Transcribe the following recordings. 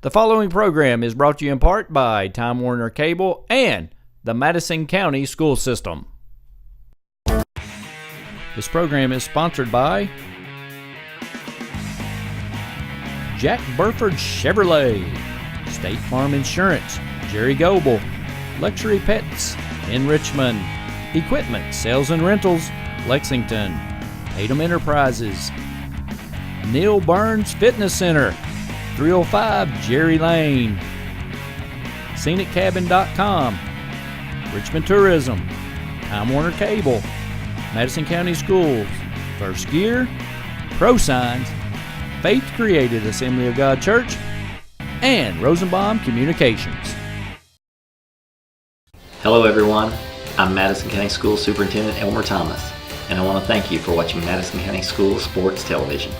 The following program is brought to you in part by Time Warner Cable and the Madison County School System. This program is sponsored by Jack Burford Chevrolet, State Farm Insurance, Jerry Goebel, Luxury Pets in Richmond, Equipment Sales and Rentals, Lexington, Tatum Enterprises, Neil Burns Fitness Center, 305 Jerry Lane, ScenicCabin.com, Richmond Tourism, Time Warner Cable, Madison County Schools, First Gear, ProSigns, Faith Created Assembly of God Church, and Rosenbaum Communications. Hello everyone, I'm Madison County School Superintendent Elmer Thomas, and I want to thank you for watching Madison County School Sports Television.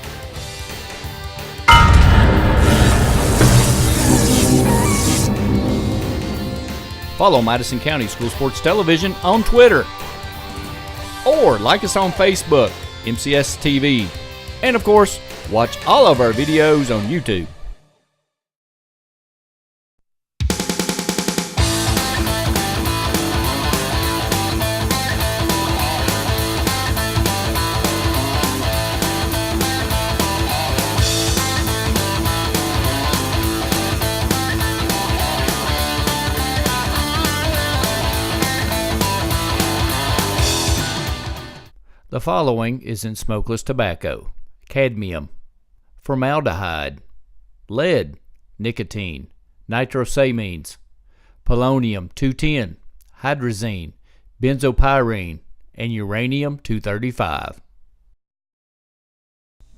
Follow Madison County School Sports Television on Twitter, or like us on Facebook, MCS TV, and of course, watch all of our videos on YouTube. The following is in smokeless tobacco: cadmium, formaldehyde, lead, nicotine, nitrosamines, polonium-210, hydrazine, benzopyrene, and uranium-235.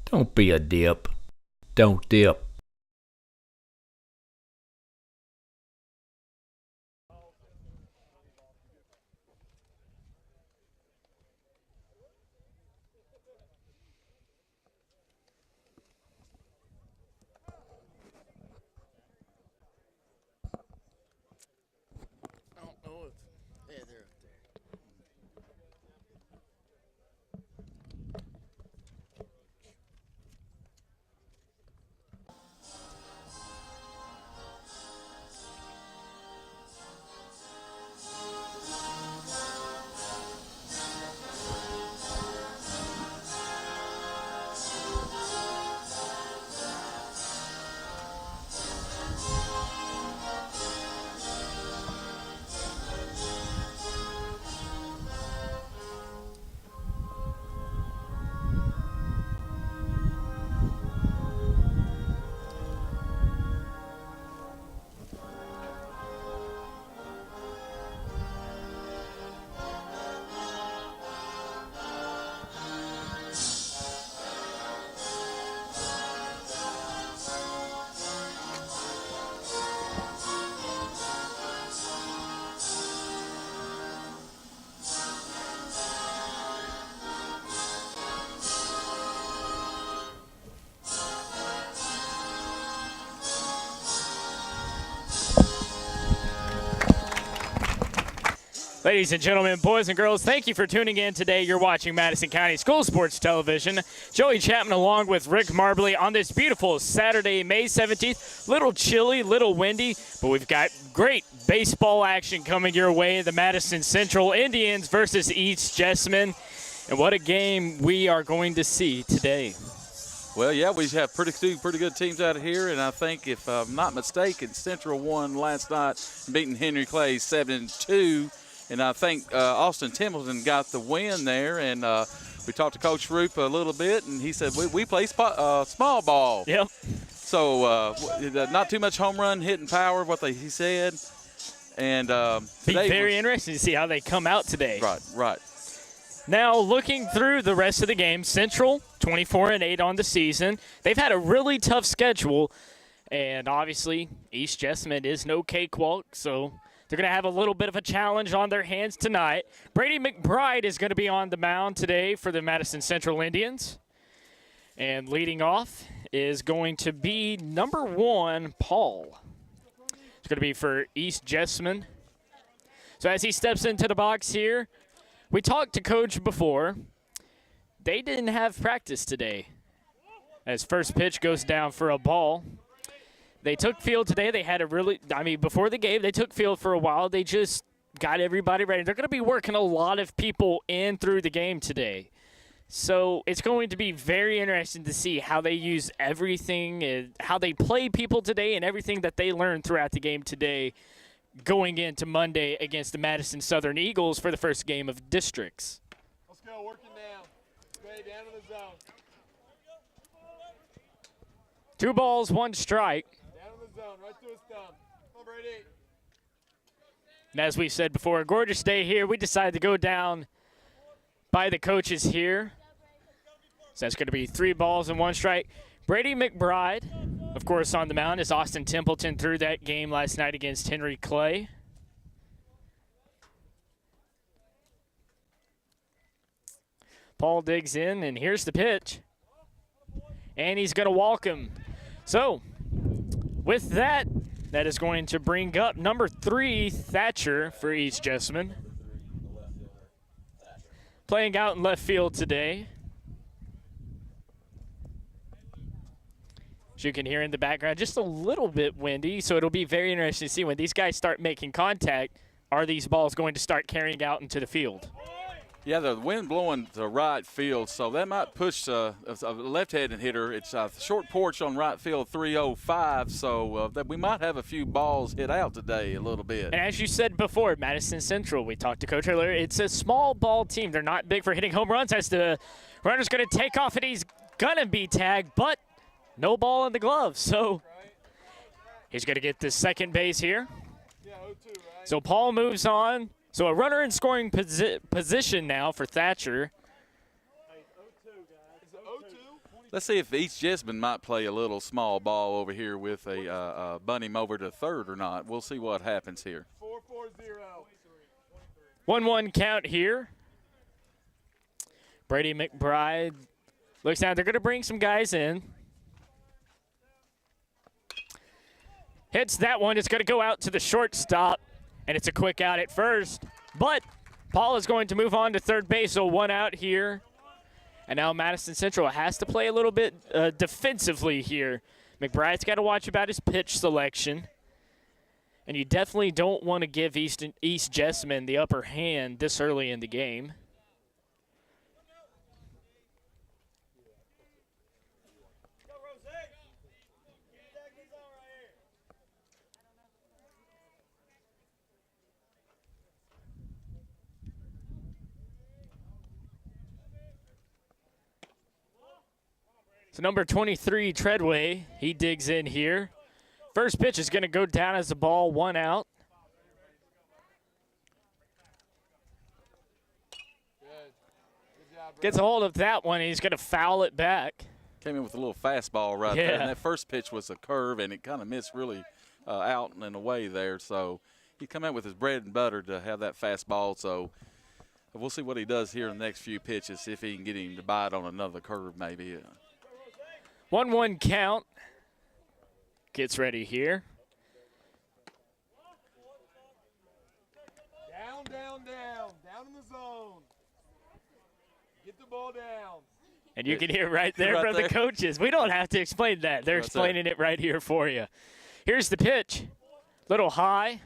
Don't be a dip. Don't dip. Ladies and gentlemen, boys and girls, thank you for tuning in today. You're watching Madison County School Sports Television. Joey Chapman along with Rick Marbley on this beautiful Saturday, May 17th. Little chilly, little windy, but we've got great baseball action coming your way. The Madison Central Indians versus East Jessamine. And what a game we are going to see today. Well, yeah, we have two pretty good teams out here, and I think, if I'm not mistaken, Central won last night, beating Henry Clay 7-2. And I think Austin Templeton got the win there. And we talked to Coach Roop a little bit, and he said, we play small ball. Yep. So not too much home run hitting power, he said. And be very interesting to see how they come out today. Right. Now, looking through the rest of the game, Central 24-8 on the season. They've had a really tough schedule, and obviously East Jessamine is no cakewalk, so they're going to have a little bit of a challenge on their hands tonight. Brady McBride is going to be on the mound today for the Madison Central Indians. And leading off is going to be number 1, Paul. It's going to be for East Jessamine. So as he steps into the box here, we talked to Coach before. They didn't have practice today. As first pitch goes down for a ball. They took field today. They had before the game, they took field for a while. They just got everybody ready. They're going to be working a lot of people in through the game today. So it's going to be very interesting to see how they use everything, and how they play people today, and everything that they learned throughout the game today going into Monday against the Madison Southern Eagles for the first game of districts. Let's go, working down. Okay, down to the zone. 2 balls, 1 strike. Down to the zone, right to his thumb. Come on, Brady. And as we said before, a gorgeous day here. We decided to go down by the coaches here. So that's going to be 3 balls and 1 strike. Brady McBride, of course, on the mound as Austin Templeton threw that game last night against Henry Clay. Paul digs in, and here's the pitch. And he's going to walk him. So, with that, that is going to bring up number 3, Thatcher, for East Jessamine. Playing out in left field today. As you can hear in the background, just a little bit windy, so it'll be very interesting to see when these guys start making contact, are these balls going to start carrying out into the field? Yeah, the wind blowing to right field, so that might push a left-handed hitter. It's a short porch on right field, 305, so that we might have a few balls hit out today a little bit. And as you said before, Madison Central, we talked to Coach earlier, it's a small ball team. They're not big for hitting home runs, as the runner's going to take off, and he's going to be tagged, but no ball in the glove, so he's going to get the second base here. So Paul moves on. So a runner in scoring position now for Thatcher. Let's see if East Jessamine might play a little small ball over here with a bunt him over to third or not. We'll see what happens here. 4-4-0. 1-1 count here. Brady McBride looks down. They're going to bring some guys in. Hits that one. It's going to go out to the shortstop, and it's a quick out at first. But Paul is going to move on to third base, so 1 out here. And now Madison Central has to play a little bit defensively here. McBride's got to watch about his pitch selection. And you definitely don't want to give East Jessamine the upper hand this early in the game. So number 23, Treadway, he digs in here. First pitch is going to go down as a ball, 1 out. Gets a hold of that one, and he's going to foul it back. Came in with a little fastball right there. And that first pitch was a curve, and it kind of missed really out and away there. So he come out with his bread and butter to have that fastball. So we'll see what he does here in the next few pitches, see if he can get him to bite on another curve maybe. 1-1 count. Gets ready here. Down, down, down. Down in the zone. Get the ball down. And you can hear right there from the coaches. We don't have to explain that. They're explaining it right here for you. Here's the pitch. Little high.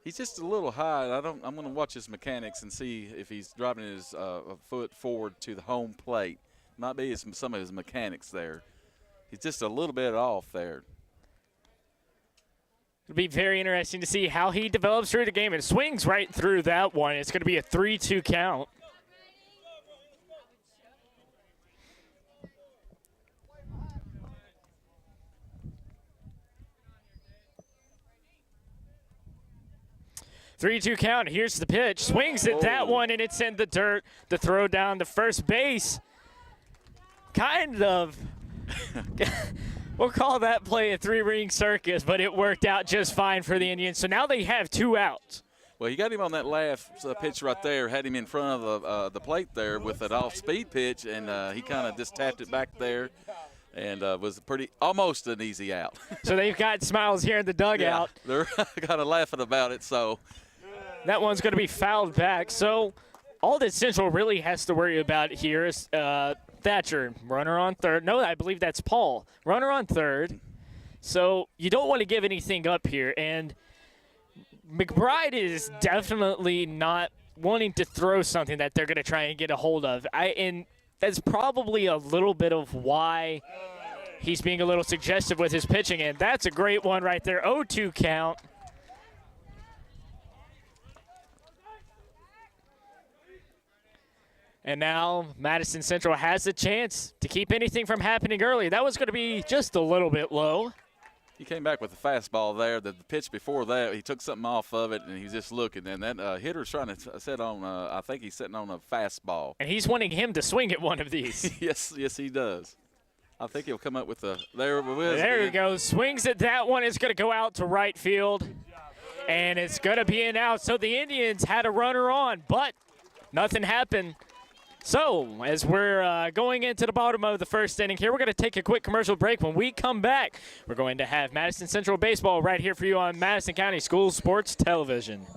He's just a little high. I'm going to watch his mechanics and see if he's driving his foot forward to the home plate. Might be some of his mechanics there. He's just a little bit off there. It'll be very interesting to see how he develops through the game and swings right through that one. It's going to be a 3-2 count. Three-two count. Here's the pitch. Swings at that one, and it's in the dirt. The throw down to first base. Kind of. We'll call that play a 3-ring circus, but it worked out just fine for the Indians. So now they have 2 outs. Well, you got him on that last pitch right there, had him in front of the plate there with an off-speed pitch, and he kind of just tapped it back there and was almost an easy out. So they've got smiles here in the dugout. Yeah, they're kind of laughing about it, so. That one's going to be fouled back. So all that Central really has to worry about here is Thatcher, runner on third. No, I believe that's Paul. Runner on third. So you don't want to give anything up here. And McBride is definitely not wanting to throw something that they're going to try and get a hold of. And that's probably a little bit of why he's being a little suggestive with his pitching. And that's a great one right there. 0-2 count. And now Madison Central has a chance to keep anything from happening early. That was going to be just a little bit low. He came back with a fastball there. The pitch before that, he took something off of it, and he was just looking. And that hitter's trying to set on, I think he's sitting on a fastball. And he's wanting him to swing at one of these. Yes, he does. I think he'll come up with a – there he goes. Swings at that one. It's going to go out to right field. And it's going to be an out. So the Indians had a runner on, but nothing happened. So, as we're going into the bottom of the first inning here, we're going to take a quick commercial break. When we come back, we're going to have Madison Central Baseball right here for you on Madison County Schools Sports Television.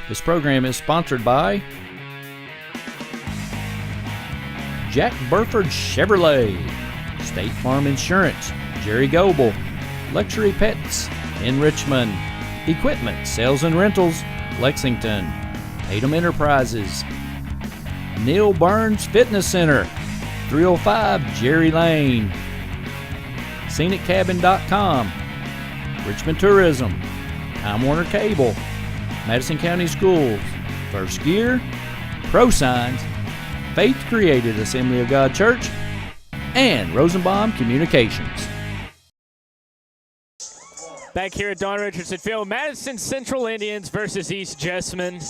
This program is sponsored by Jack Burford Chevrolet, State Farm Insurance, Jerry Goebel, Luxury Pets in Richmond, Equipment Sales and Rentals, Lexington, Tatum Enterprises, Neil Burns Fitness Center, 305 Jerry Lane, ScenicCabin.com, Richmond Tourism, Time Warner Cable, Madison County Schools, First Gear, Pro Signs, Faith Created Assembly of God Church, and Rosenbaum Communications. Back here at Don Richardson Field, Madison Central Indians versus East Jessamine.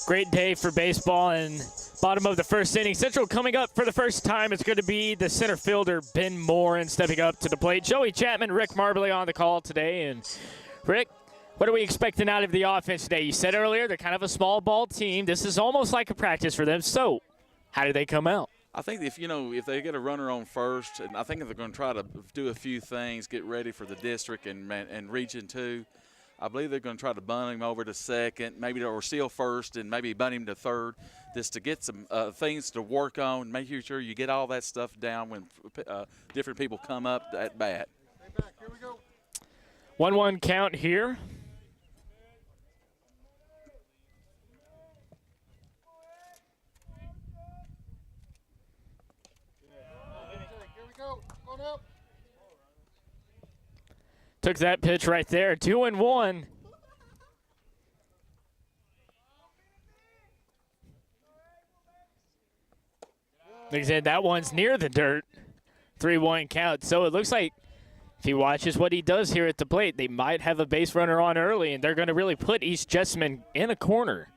Great day for baseball and bottom of the first inning. Central coming up for the first time. It's going to be the center fielder, Ben Moore, and stepping up to the plate. Joey Chapman, Rick Marbley on the call today. And Rick, what are we expecting out of the offense today? You said earlier they're kind of a small ball team. This is almost like a practice for them. So how do they come out? I think if they get a runner on first, and I think if they're going to try to do a few things, get ready for the district and Region 2, I believe they're going to try to bunt him over to second, or steal first, and maybe bunt him to third, just to get some things to work on, making sure you get all that stuff down when different people come up at bat. 1-1 count here. Took that pitch right there. 2-1. Like I said, that one's near the dirt. 3-1 count. So it looks like if he watches what he does here at the plate, they might have a base runner on early, and they're going to really put East Jessamine in a corner.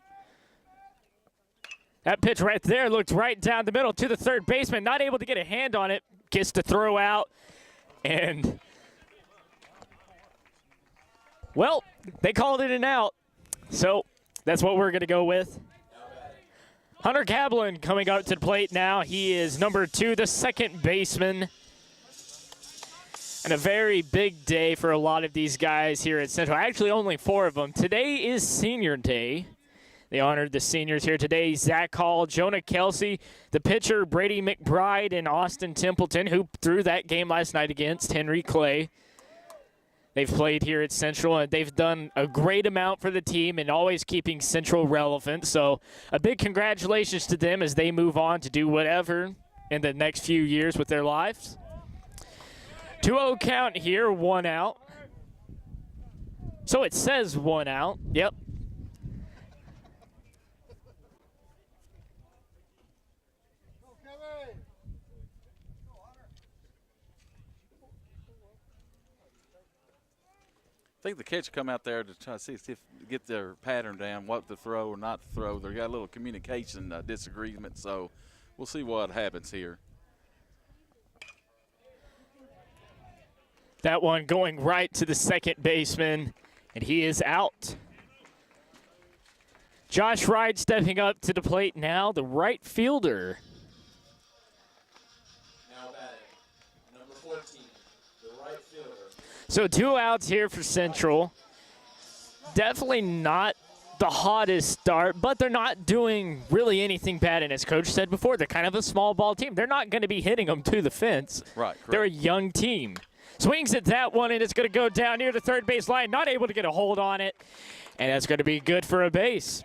That pitch right there looked right down the middle to the third baseman. Not able to get a hand on it. Gets to throw out. And, well, they called it an out. So that's what we're going to go with. Hunter Kaplan coming up to the plate now. He is number 2, the second baseman. And a very big day for a lot of these guys here at Central. Actually, only 4 of them. Today is senior day. They honored the seniors here today. Zach Hall, Jonah Kelsey, the pitcher Brady McBride, and Austin Templeton, who threw that game last night against Henry Clay. They've played here at Central, and they've done a great amount for the team and always keeping Central relevant. So a big congratulations to them as they move on to do whatever in the next few years with their lives. 2-0 count here, 1 out. So it says 1 out. Yep. I think the catcher come out there to try to see if get their pattern down, what to throw or not to throw. They got a little communication disagreement, so we'll see what happens here. That one going right to the second baseman, and he is out. Josh Wright stepping up to the plate now, the right fielder. Now batting, number 14, the right fielder. So 2 outs here for Central. Definitely not the hottest start, but they're not doing really anything bad. And as Coach said before, they're kind of a small ball team. They're not going to be hitting them to the fence. Right, correct. They're a young team. Swings at that one, and it's going to go down near the third base line. Not able to get a hold on it, and that's going to be good for a base.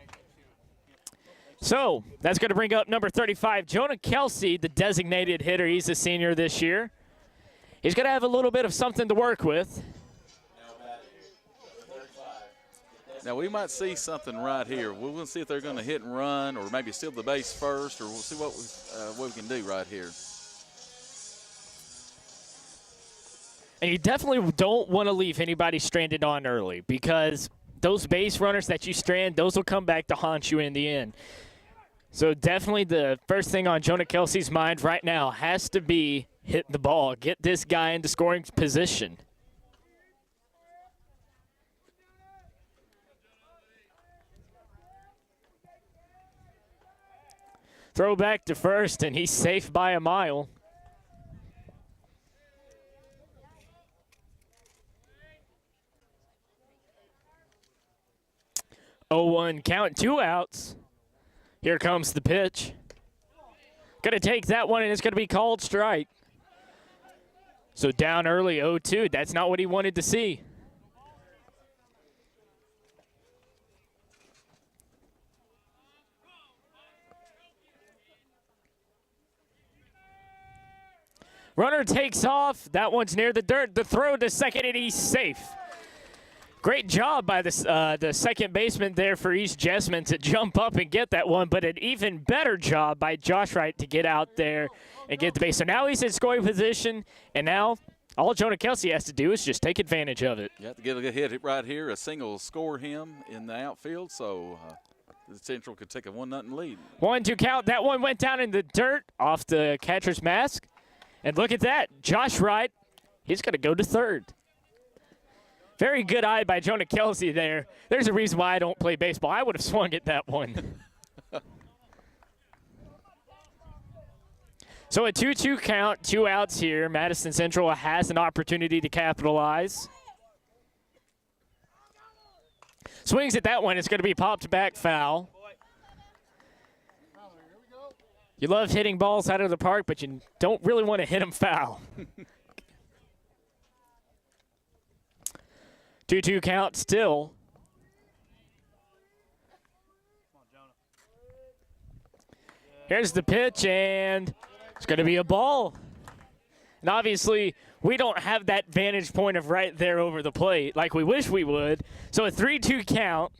So that's going to bring up number 35, Jonah Kelsey, the designated hitter. He's a senior this year. He's going to have a little bit of something to work with. Now, we might see something right here. We're going to see if they're going to hit and run or maybe steal the base first, or we'll see what we can do right here. And you definitely don't want to leave anybody stranded on early, because those base runners that you strand, those will come back to haunt you in the end. So definitely the first thing on Jonah Kelsey's mind right now has to be hit the ball, get this guy into scoring position. Throw back to first, and he's safe by a mile. Oh, 1 count, 2 outs. Here comes the pitch. Going to take that one, and it's going to be called strike. So down early, 0-2. That's not what he wanted to see. Runner takes off. That one's near the dirt. The throw to second, and he's safe. Great job by the second baseman there for East Jessamine to jump up and get that one, but an even better job by Josh Wright to get out there and get the base. So now he's in scoring position, and now all Jonah Kelsey has to do is just take advantage of it. You have to get a good hit right here. A single will score him in the outfield, so the Central could take a 1-0 lead. 1-2 count. That one went down in the dirt off the catcher's mask. And look at that. Josh Wright, he's going to go to third. Very good eye by Jonah Kelsey there. There's a reason why I don't play baseball. I would have swung at that one. So a 2-2 count, 2 outs here. Madison Central has an opportunity to capitalize. Swings at that one. It's going to be popped back foul. You love hitting balls out of the park, but you don't really want to hit them foul. 2-2 count still. Here's the pitch, and it's going to be a ball. And obviously, we don't have that vantage point of right there over the plate like we wish we would. So a 3-2 count.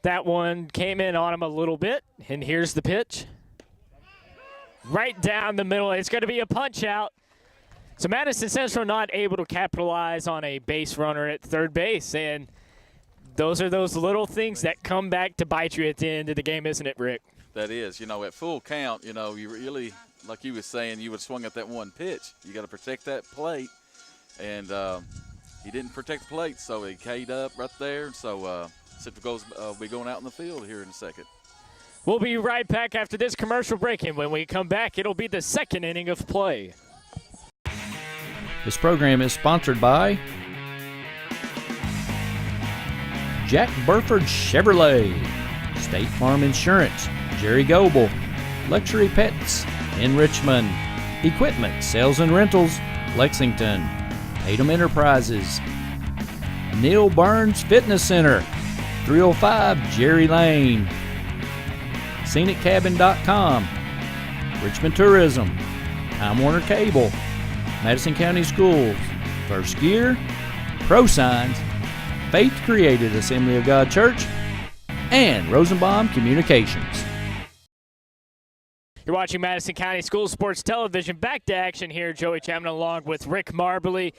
That one came in on him a little bit, and here's the pitch. Right down the middle. It's going to be a punch out. So Madison Central not able to capitalize on a base runner at third base, and those are those little things that come back to bite you at the end of the game, isn't it, Rick? That is. You know, at full count, you know, you really, like you were saying, you would have swung at that one pitch. You got to protect that plate, and he didn't protect the plate, so he K'd up right there. So Central will be going out in the field here in a second. We'll be right back after this commercial break, and when we come back, it'll be the second inning of play. This program is sponsored by Jack Burford Chevrolet, State Farm Insurance, Jerry Goebel, Luxury Pets in Richmond, Equipment Sales and Rentals, Lexington, Tatum Enterprises, Neil Burns Fitness Center, 305 Jerry Lane, ScenicCabin.com, Richmond Tourism, Time Warner Cable, Madison County Schools, First Gear, ProSigns, Faith Created Assembly of God Church, and Rosenbaum Communications. You're watching Madison County School Sports Television. Back to action here. Joey Chapman along with Rick Marbley.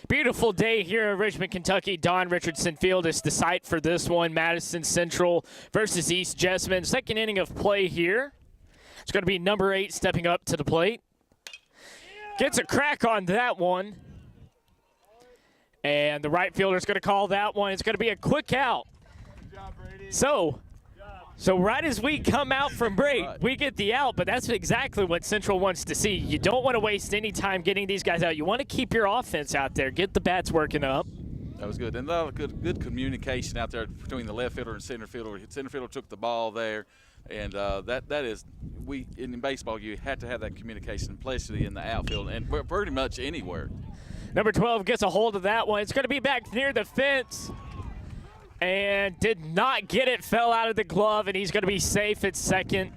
Beautiful day here in Richmond, Kentucky. Don Richardson Field is the site for this one. Madison Central versus East Jessamine. Second inning of play here. It's going to be number 8 stepping up to the plate. Gets a crack on that one. And the right fielder's going to call that one. It's going to be a quick out. Good job, Brady. So right as we come out from break, we get the out, but that's exactly what Central wants to see. You don't want to waste any time getting these guys out. You want to keep your offense out there, get the bats working up. That was good. And a lot of good communication out there between the left fielder and center fielder. Center fielder took the ball there. And that is, in baseball, you have to have that communication, especially in the outfield and pretty much anywhere. Number 12 gets a hold of that one. It's going to be back near the fence. And did not get it, fell out of the glove, and he's going to be safe at second.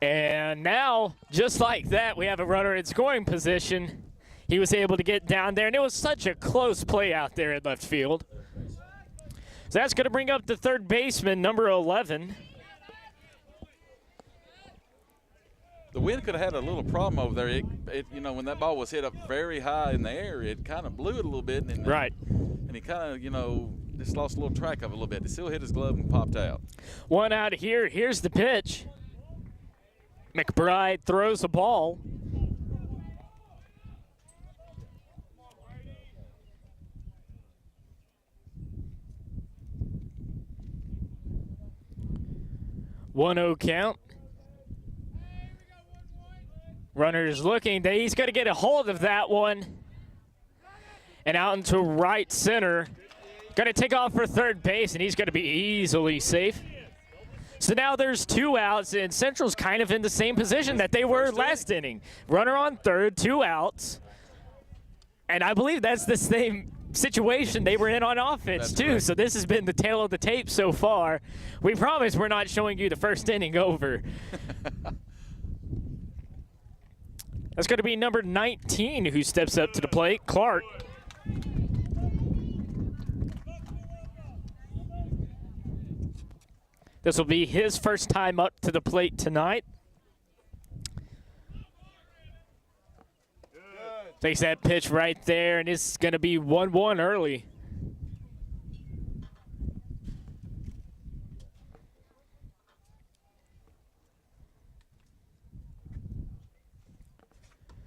And now, just like that, we have a runner in scoring position. He was able to get down there, and it was such a close play out there in left field. So that's going to bring up the third baseman, number 11. The wind could have had a little problem over there. You know, when that ball was hit up very high in the air, it kind of blew it a little bit. And right. And he kind of, you know, just lost a little track of it a little bit. It still hit his glove and popped out. One out here. Here's the pitch. McBride throws the ball. One 0 count. Runner's looking. He's going to get a hold of that one. And out into right center. Going to take off for third base, and he's going to be easily safe. So now there's 2 outs, and Central's kind of in the same position that they were last inning. Runner on third, 2 outs. And I believe that's the same situation they were in on offense, too. Correct. So this has been the tail of the tape so far. We promise we're not showing you the first inning over. That's going to be number 19 who steps up to the plate, Clark. This will be his first time up to the plate tonight. Takes that pitch right there, and it's going to be 1-1 early.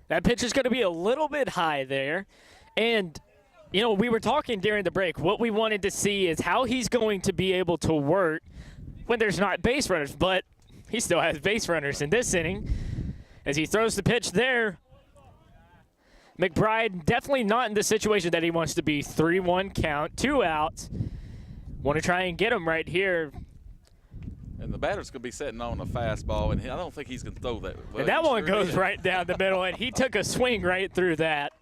That pitch is going to be a little bit high there. And, you know, we were talking during the break. What we wanted to see is how he's going to be able to work when there's not base runners. But he still has base runners in this inning. As he throws the pitch there, McBride definitely not in the situation that he wants to be. 3-1 count, 2 outs. Want to try and get him right here. And the batter's going to be sitting on a fastball, and I don't think he's going to throw that. And that one goes right down the middle, and he took a swing right through that.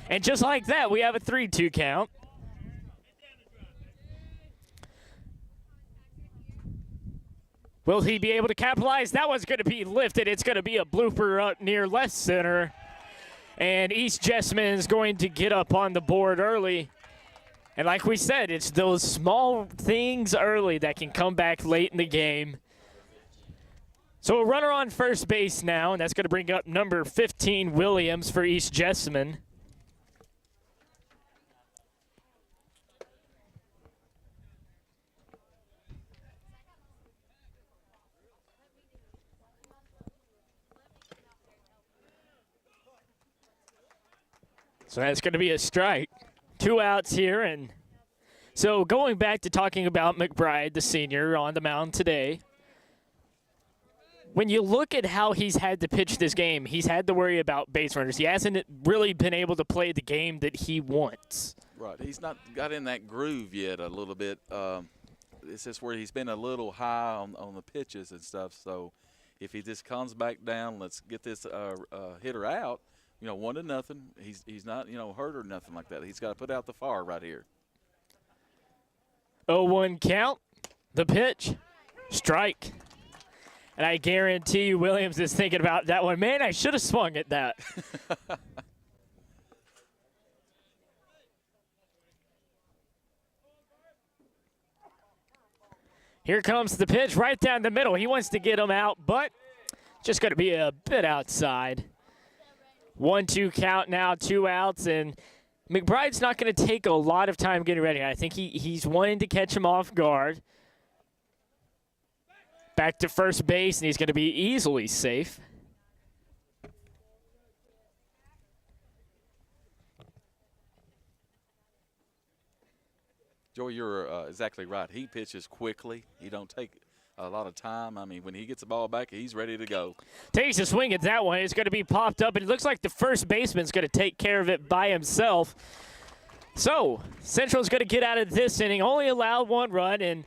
And just like that, we have a 3-2 count. Will he be able to capitalize? That one's going to be lifted. It's going to be a blooper up near left center. And East Jessamine is going to get up on the board early. And like we said, it's those small things early that can come back late in the game. So a runner on first base now, and that's going to bring up number 15, Williams, for East Jessamine. So that's going to be a strike. 2 outs here, and so going back to talking about McBride, the senior, on the mound today, when you look at how he's had to pitch this game, he's had to worry about base runners. He hasn't really been able to play the game that he wants. Right. He's not got in that groove yet a little bit. It's just where he's been a little high on the pitches and stuff. So if he just comes back down, let's get this hitter out. 1-0. He's not, hurt or nothing like that. He's got to put out the fire right here. 0-1 count. The pitch. Strike. And I guarantee you Williams is thinking about that one. Man, I should have swung at that. Here comes the pitch right down the middle. He wants to get him out, but just going to be a bit outside. 1-2 count now, 2 outs, and McBride's not going to take a lot of time getting ready. I think he's wanting to catch him off guard. Back to first base, and he's going to be easily safe. Joey, you're exactly right. He pitches quickly. He don't take a lot of time. I mean, when he gets the ball back, he's ready to go. Takes a swing at that one. It's going to be popped up, and it looks like the first baseman's going to take care of it by himself. So Central's going to get out of this inning, only allowed 1 run, and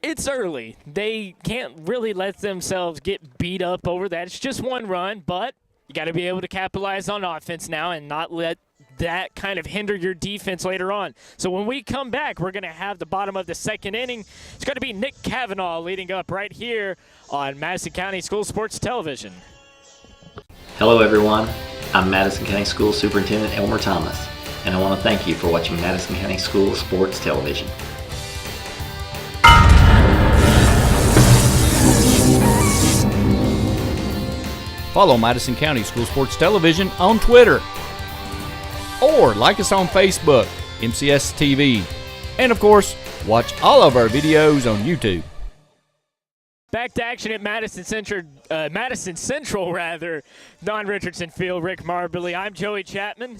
it's early. They can't really let themselves get beat up over that. It's just 1 run, but You got to be able to capitalize on offense now and not let that kind of hinder your defense later on. So when we come back, we're going to have the bottom of the second inning. It's going to be Nick Cavanaugh leading up right here on Madison County School Sports Television. Hello everyone, I'm Madison County School Superintendent Elmer Thomas, and I want to thank you for watching Madison County School Sports Television. Follow Madison County School Sports Television on Twitter. Or like us on Facebook, Mchs TV. And of course, watch all of our videos on YouTube. Back to action at Madison Central, Don Richardson Field, Rick Marbley. I'm Joey Chapman,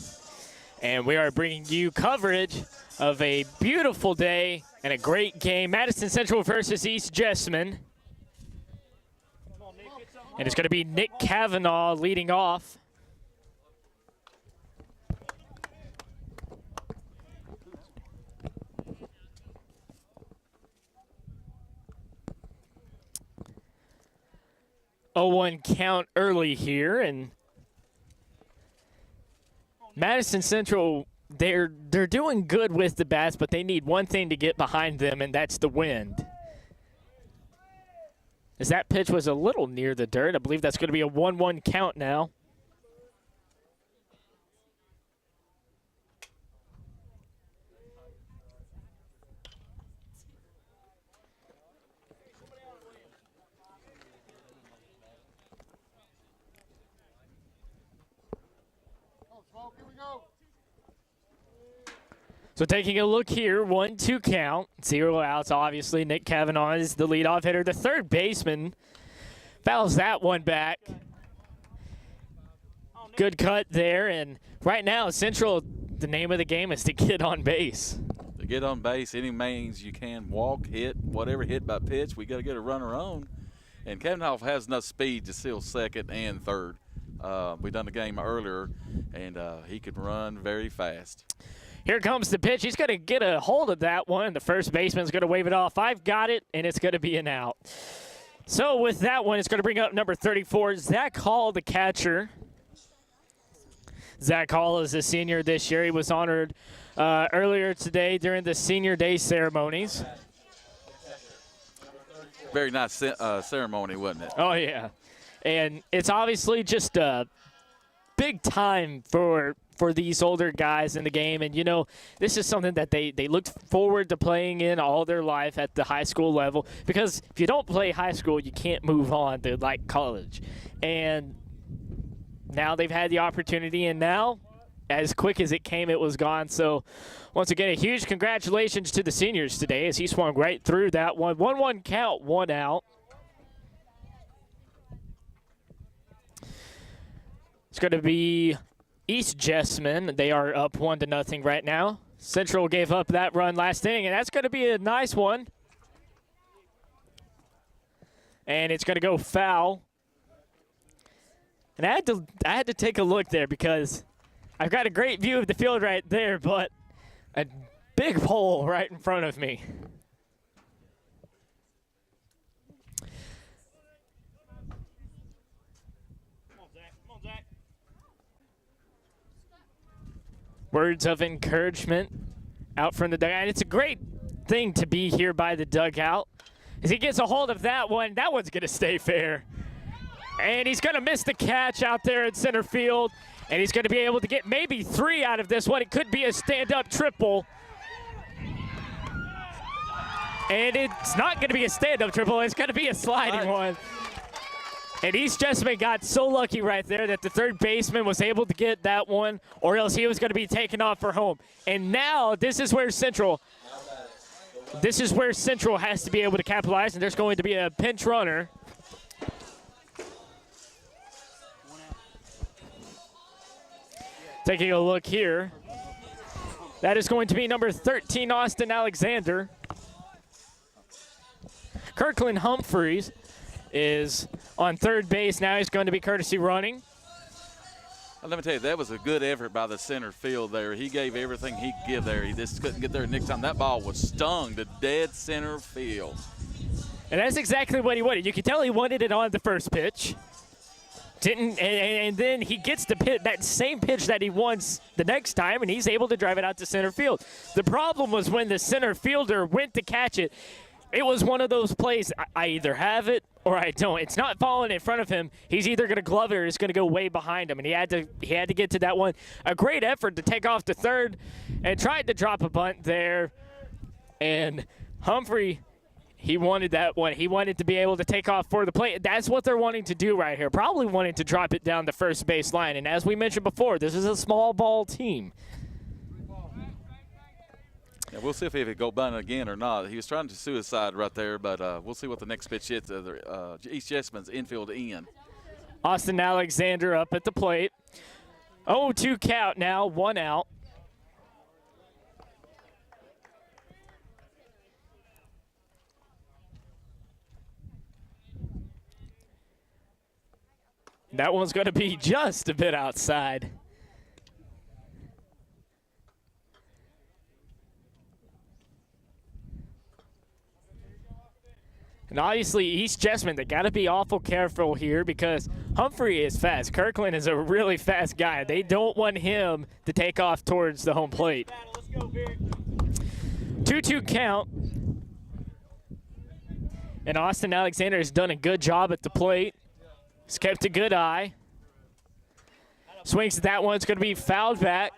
and we are bringing you coverage of a beautiful day and a great game. Madison Central versus East Jessamine. And it's going to be Nick Cavanaugh leading off. A 0-1 count early here, and Madison Central, they're doing good with the bats, but they need one thing to get behind them, and that's the wind. As that pitch was a little near the dirt, I believe that's going to be a 1-1 count now. So taking a look here, 1-2 count, 0 outs, obviously. Nick Cavanaugh is the leadoff hitter. The third baseman fouls that one back. Good cut there, and right now, Central, the name of the game is to get on base. To get on base, any means you can, walk, hit, whatever, hit by pitch. We got to get a runner on. And Cavanaugh has enough speed to steal second and third. We done the game earlier, and he could run very fast. Here comes the pitch. He's going to get a hold of that one. The first baseman's going to wave it off. I've got it, and it's going to be an out. So with that one, it's going to bring up number 34, Zach Hall, the catcher. Zach Hall is a senior this year. He was honored earlier today during the Senior Day ceremonies. Very nice ceremony, wasn't it? Oh, yeah. And it's obviously just a big time for these older guys in the game. And, you know, this is something that they looked forward to playing in all their life at the high school level. Because if you don't play high school, you can't move on to, like, college. And now they've had the opportunity, and now, as quick as it came, it was gone. So, once again, a huge congratulations to the seniors today as he swung right through that one. 1-1 count, 1 out. It's going to be East Jessamine. They are up 1-0 right now. Central gave up that run last inning, and that's going to be a nice one. And it's going to go foul. And I had to take a look there because I've got a great view of the field right there, but a big hole right in front of me. Words of encouragement out from the dugout. And it's a great thing to be here by the dugout. As he gets a hold of that one, that one's going to stay fair. And he's going to miss the catch out there in center field. And he's going to be able to get maybe 3 out of this one. It could be a stand-up triple. And it's not going to be a stand-up triple. It's going to be a sliding one. And East Jessamine got so lucky right there that the third baseman was able to get that one, or else he was going to be taken off for home. And now this is where Central has to be able to capitalize, and there's going to be a pinch runner. Taking a look here. That is going to be number 13, Austin Alexander. Kirkland Humphreys is on third base. Now he's going to be courtesy running. Let me tell you, that was a good effort by the center field there. He gave everything he could give there. He just couldn't get there next time. That ball was stung to dead center field. And that's exactly what he wanted. You could tell he wanted it on the first pitch. And then he gets that same pitch that he wants the next time, and he's able to drive it out to center field. The problem was when the center fielder went to catch it. It was one of those plays, I either have it or I don't. It's not falling in front of him. He's either going to glove it or it's going to go way behind him, and he had to get to that one. A great effort to take off to third and tried to drop a bunt there. And Humphrey, he wanted that one. He wanted to be able to take off for the plate. That's what they're wanting to do right here. Probably wanting to drop it down the first base line. And as we mentioned before, this is a small ball team. Yeah, we'll see if he go bunt again or not. He was trying to suicide right there, but we'll see what the next pitch hits. East Jessamine's infield in. Austin Alexander up at the plate. 0-2 count now, 1 out. That one's going to be just a bit outside. And obviously, East Jessamine, they got to be awful careful here because Humphrey is fast. Kirkland is a really fast guy. They don't want him to take off towards the home plate. 2-2 count. And Austin Alexander has done a good job at the plate. He's kept a good eye. Swings at that one. It's going to be fouled back.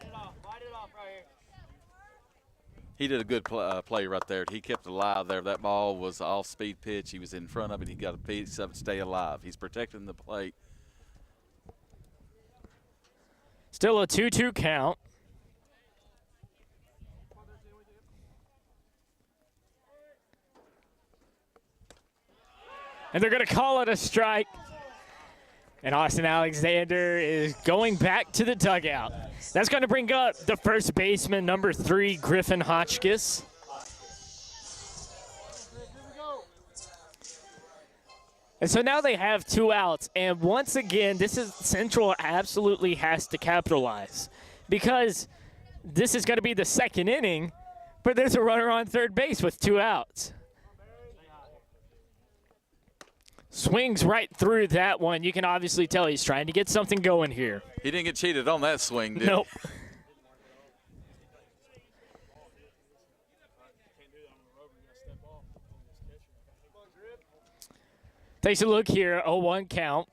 He did a good play right there. He kept it alive there. That ball was off-speed pitch. He was in front of it. He got a piece of it to stay alive. He's protecting the plate. Still a 2-2 count. And they're going to call it a strike. And Austin Alexander is going back to the dugout. That's going to bring up the first baseman, number 3, Griffin Hotchkiss. And so now they have 2 outs. And once again, Central absolutely has to capitalize because this is going to be the second inning, but there's a runner on third base with 2 outs. Swings right through that one. You can obviously tell he's trying to get something going here. He didn't get cheated on that swing, did nope. he? Takes a look here, 0-1 count.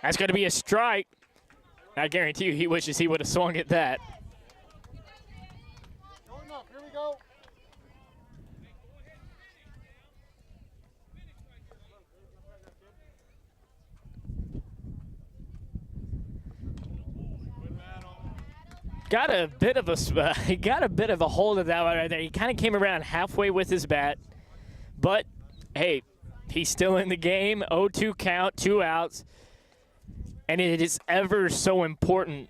That's going to be a strike. I guarantee you he wishes he would have swung at that. Here we go. Got a bit of a hold of that one right there. He kind of came around halfway with his bat, but hey, he's still in the game. 0-2 count, 2 outs, and it is ever so important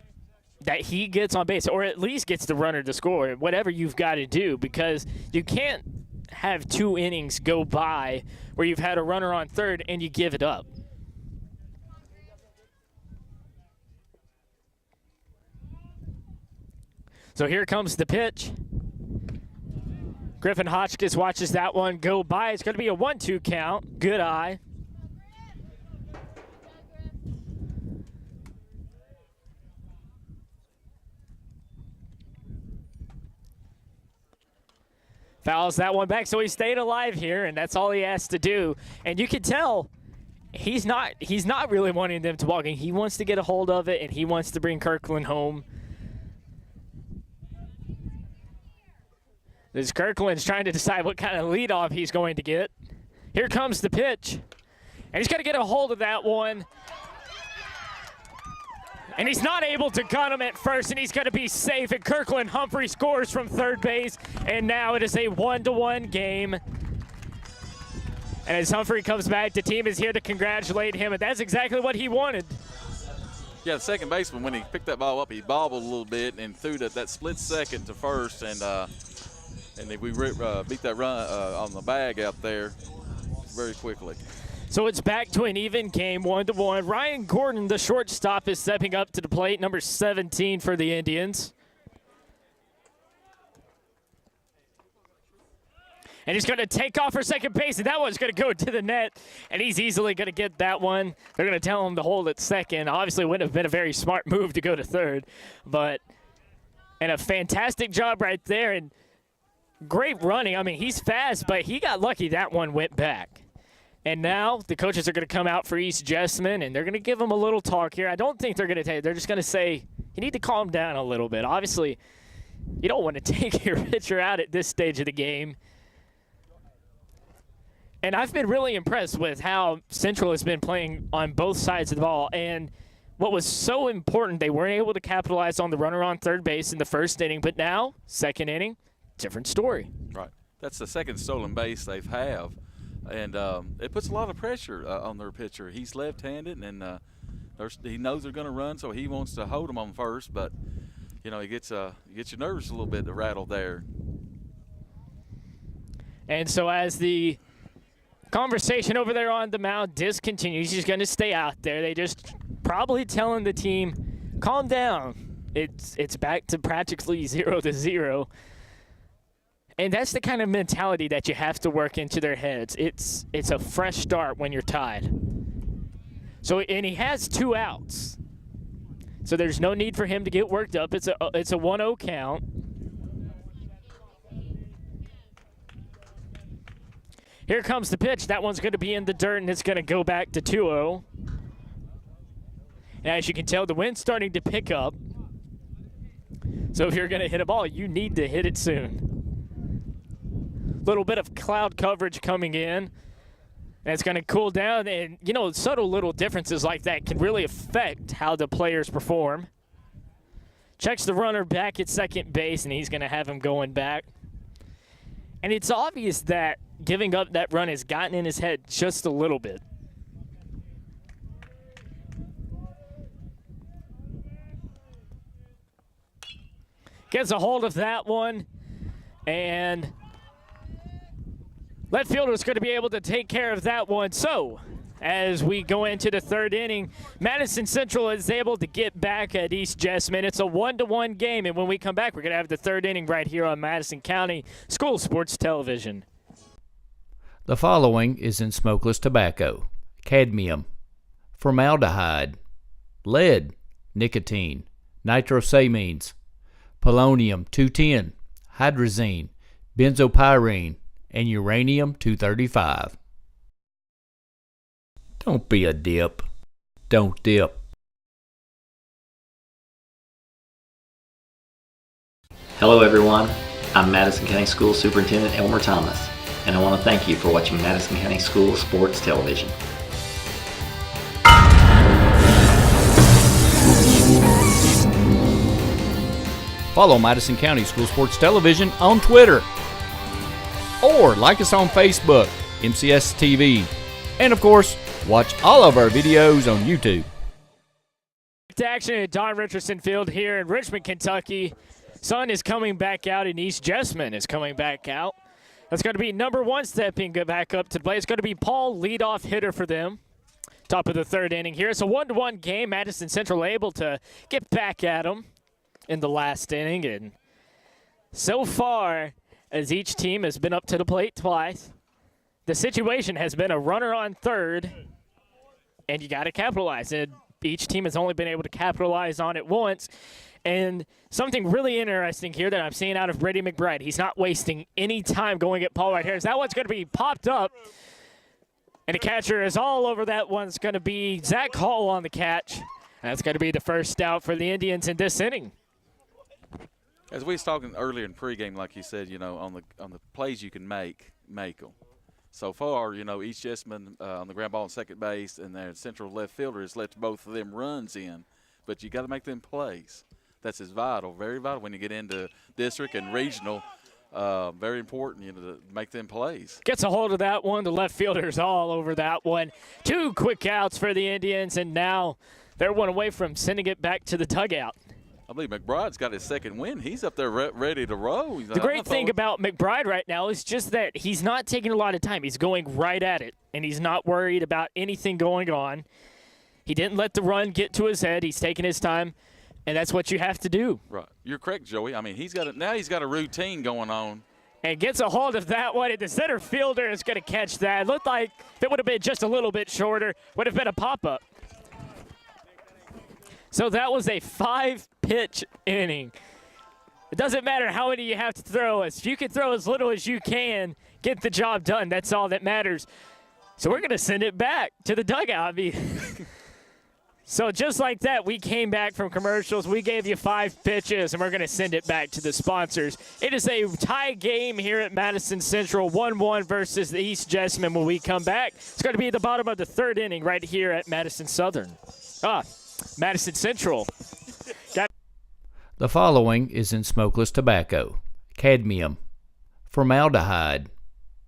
that he gets on base, or at least gets the runner to score. Whatever you've got to do, because you can't have 2 innings go by where you've had a runner on third and you give it up. So here comes the pitch. Griffin Hotchkiss watches that one go by. It's going to be a 1-2 count. Good eye. Fouls that one back, so he stayed alive here, and that's all he has to do. And you can tell he's not really wanting them to walk in. He wants to get a hold of it, and he wants to bring Kirkland home. As Kirkland's trying to decide what kind of leadoff he's going to get. Here comes the pitch. And he's got to get a hold of that one. And he's not able to gun him at first, and he's going to be safe. And Kirkland Humphrey scores from third base. And now it is a 1-1 game. And as Humphrey comes back, the team is here to congratulate him. And that's exactly what he wanted. Yeah, the second baseman, when he picked that ball up, he bobbled a little bit and threw that split second to first. And we beat that run on the bag out there very quickly. So it's back to an even game, 1-1. Ryan Gordon, the shortstop, is stepping up to the plate, number 17 for the Indians. And he's going to take off for second base, and that one's going to go to the net, and he's easily going to get that one. They're going to tell him to hold at second. Obviously, it wouldn't have been a very smart move to go to third, and a fantastic job right there, and great running. I mean, he's fast, but he got lucky that one went back. And now the coaches are going to come out for East Jessamine, and they're going to give him a little talk here. I don't think they're going to take it. They're just going to say, you need to calm down a little bit. Obviously, you don't want to take your pitcher out at this stage of the game. And I've been really impressed with how Central has been playing on both sides of the ball. And what was so important, they weren't able to capitalize on the runner on third base in the first inning. But now, second inning, different story. Right. That's the second stolen base they've have. And it puts a lot of pressure on their pitcher. He's left-handed, and he knows they're going to run, so he wants to hold them on first. But, you know, he gets your nerves a little bit to rattle there. And so as the conversation over there on the mound discontinues, he's going to stay out there. They just probably telling the team, calm down. It's back to practically 0-0. And that's the kind of mentality that you have to work into their heads. It's a fresh start when you're tied. So, and he has 2 outs. So there's no need for him to get worked up. It's a 1-0 count. Here comes the pitch. That one's going to be in the dirt, and it's going to go back to 2-0. And as you can tell, the wind's starting to pick up. So if you're going to hit a ball, you need to hit it soon. Little bit of cloud coverage coming in. And it's going to cool down. And, you know, subtle little differences like that can really affect how the players perform. Checks the runner back at second base, and he's going to have him going back. And it's obvious that giving up that run has gotten in his head just a little bit. Gets a hold of that one, and left fielder is going to be able to take care of that one. So, as we go into the third inning, Madison Central is able to get back at East Jessamine. It's a 1-1 game, and when we come back, we're going to have the third inning right here on Madison County School Sports Television. The following is in smokeless tobacco: cadmium, formaldehyde, lead, nicotine, nitrosamines, polonium-210, hydrazine, benzopyrene, and uranium-235. Don't be a dip. Don't dip. Hello everyone, I'm Madison County School Superintendent Elmer Thomas, and I want to thank you for watching Madison County School Sports Television. Follow Madison County School Sports Television on Twitter, or like us on Facebook, Mchs TV, and of course, watch all of our videos on YouTube. To action at Don Richardson Field here in Richmond, Kentucky. Sun is coming back out, and East Jessamine is coming back out. That's going to be number 1 stepping back up to the plate. It's going to be Paul, leadoff hitter for them. Top of the third inning here. It's a 1-1 game. Madison Central able to get back at them in the last inning, and so far, as each team has been up to the plate twice, the situation has been a runner on third, and you got to capitalize. And each team has only been able to capitalize on it once. And something really interesting here that I'm seeing out of Brady McBride, he's not wasting any time going at Paul right here. That one's going to be popped up, and the catcher is all over that one. It's going to be Zach Hall on the catch. And that's going to be the first out for the Indians in this inning. As we was talking earlier in pregame, like you said, you know, on the plays you can make them. So far, you know, East Jessamine on the ground ball on second base, and their central left fielder has let both of them runs in. But you got to make them plays. That's vital, very vital when you get into district and regional. Very important, you know, to make them plays. Gets a hold of that one. The left fielder's all over that one. 2 quick outs for the Indians, and now they're one away from sending it back to the dugout. I believe McBride's got his second win. He's up there ready to roll. The great thing about McBride right now is just that he's not taking a lot of time. He's going right at it, and he's not worried about anything going on. He didn't let the run get to his head. He's taking his time, and that's what you have to do. Right. You're correct, Joey. I mean, he's got a routine going on. and gets a hold of that one, and the center fielder is going to catch that. It looked like if it would have been just a little bit shorter, would have been a pop-up. So that was a 5-pitch inning. It doesn't matter how many you have to throw. If you can throw as little as you can, get the job done. That's all that matters. So we're going to send it back to the dugout. I mean, so just like that, we came back from commercials. We gave you 5 pitches, and we're going to send it back to the sponsors. It is a tie game here at Madison Central, 1-1 versus the East Jessamine when we come back. It's going to be the bottom of the 3rd inning right here at Madison Central. The following is in smokeless tobacco: cadmium, formaldehyde,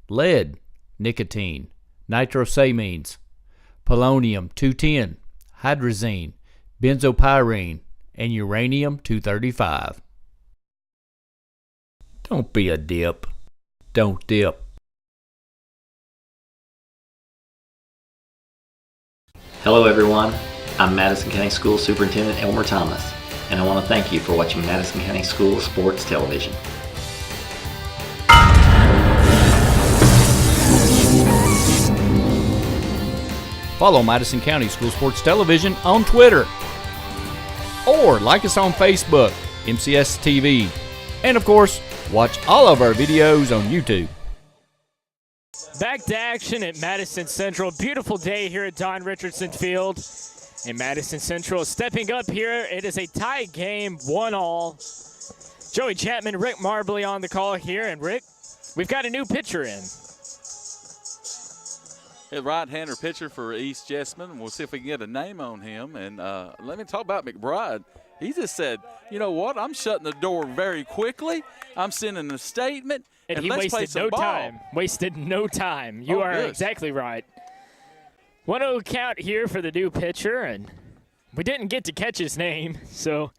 lead, nicotine, nitrosamines, polonium-210, hydrazine, benzopyrene, and uranium-235. Don't be a dip. Don't dip. Hello everyone, I'm Madison County School Superintendent Elmer Thomas, and I want to thank you for watching Madison County School Sports Television. Follow Madison County School Sports Television on Twitter, or like us on Facebook, Mchs TV. And of course, watch all of our videos on YouTube. Back to action at Madison Central. Beautiful day here at Don Richardson Field. And Madison Central is stepping up here. It is a tie game, 1-1. Joey Chapman, Rick Marbley on the call here. And Rick, we've got a new pitcher in. A right-hander pitcher for East Jessamine. We'll see if we can get a name on him. And let me talk about McBride. He just said, you know what, I'm shutting the door very quickly. I'm sending a statement, and he let's play wasted some no ball. time. Wasted no time. You are good. exactly right. 1-0 count here for the new pitcher, and we didn't get to catch his name, so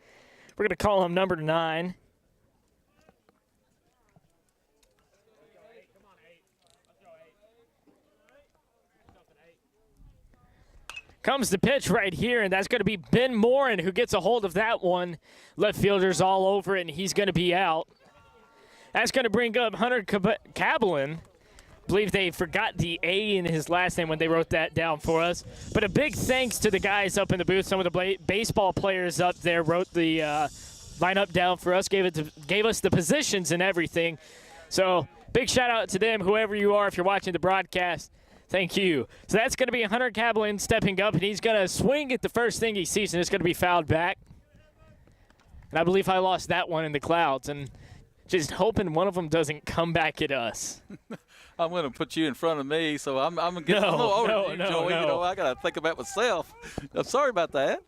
we're going to call him number 9. Comes the pitch right here, and that's going to be Ben Morin who gets a hold of that one. Left fielder's all over it, and he's going to be out. That's going to bring up Hunter Cablin. I believe they forgot the A in his last name when they wrote that down for us. But a big thanks to the guys up in the booth. Some of the baseball players up there wrote the lineup down for us, gave us the positions and everything. So big shout out to them, whoever you are, if you're watching the broadcast. Thank you. So that's going to be Hunter Cablin stepping up, and he's going to swing at the first thing he sees, and it's going to be fouled back. And I believe I lost that one in the clouds, and just hoping one of them doesn't come back at us. I'm going to put you in front of me, so I'm getting a little older than you, Joey. No. You know, I got to think about myself. I'm sorry about that.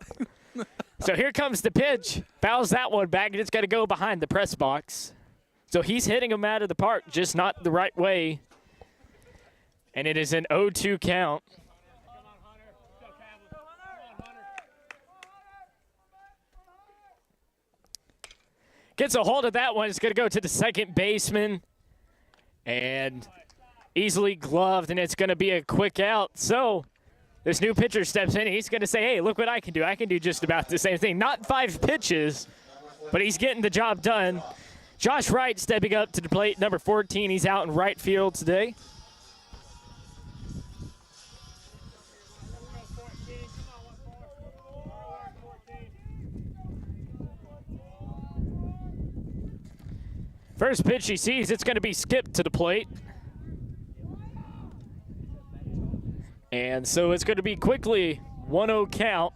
So here comes the pitch. Fouls that one back, and it's going to go behind the press box. So he's hitting him out of the park, just not the right way. And it is an 0-2 count. Gets a hold of that one. It's going to go to the second baseman. And easily gloved, and it's going to be a quick out. So this new pitcher steps in. He's going to say, hey, look what I can do. I can do just about the same thing. Not 5 pitches, but he's getting the job done. Josh Wright stepping up to the plate, number 14. He's out in right field today. First pitch he sees, it's going to be skipped to the plate. And so it's going to be quickly 1-0 count.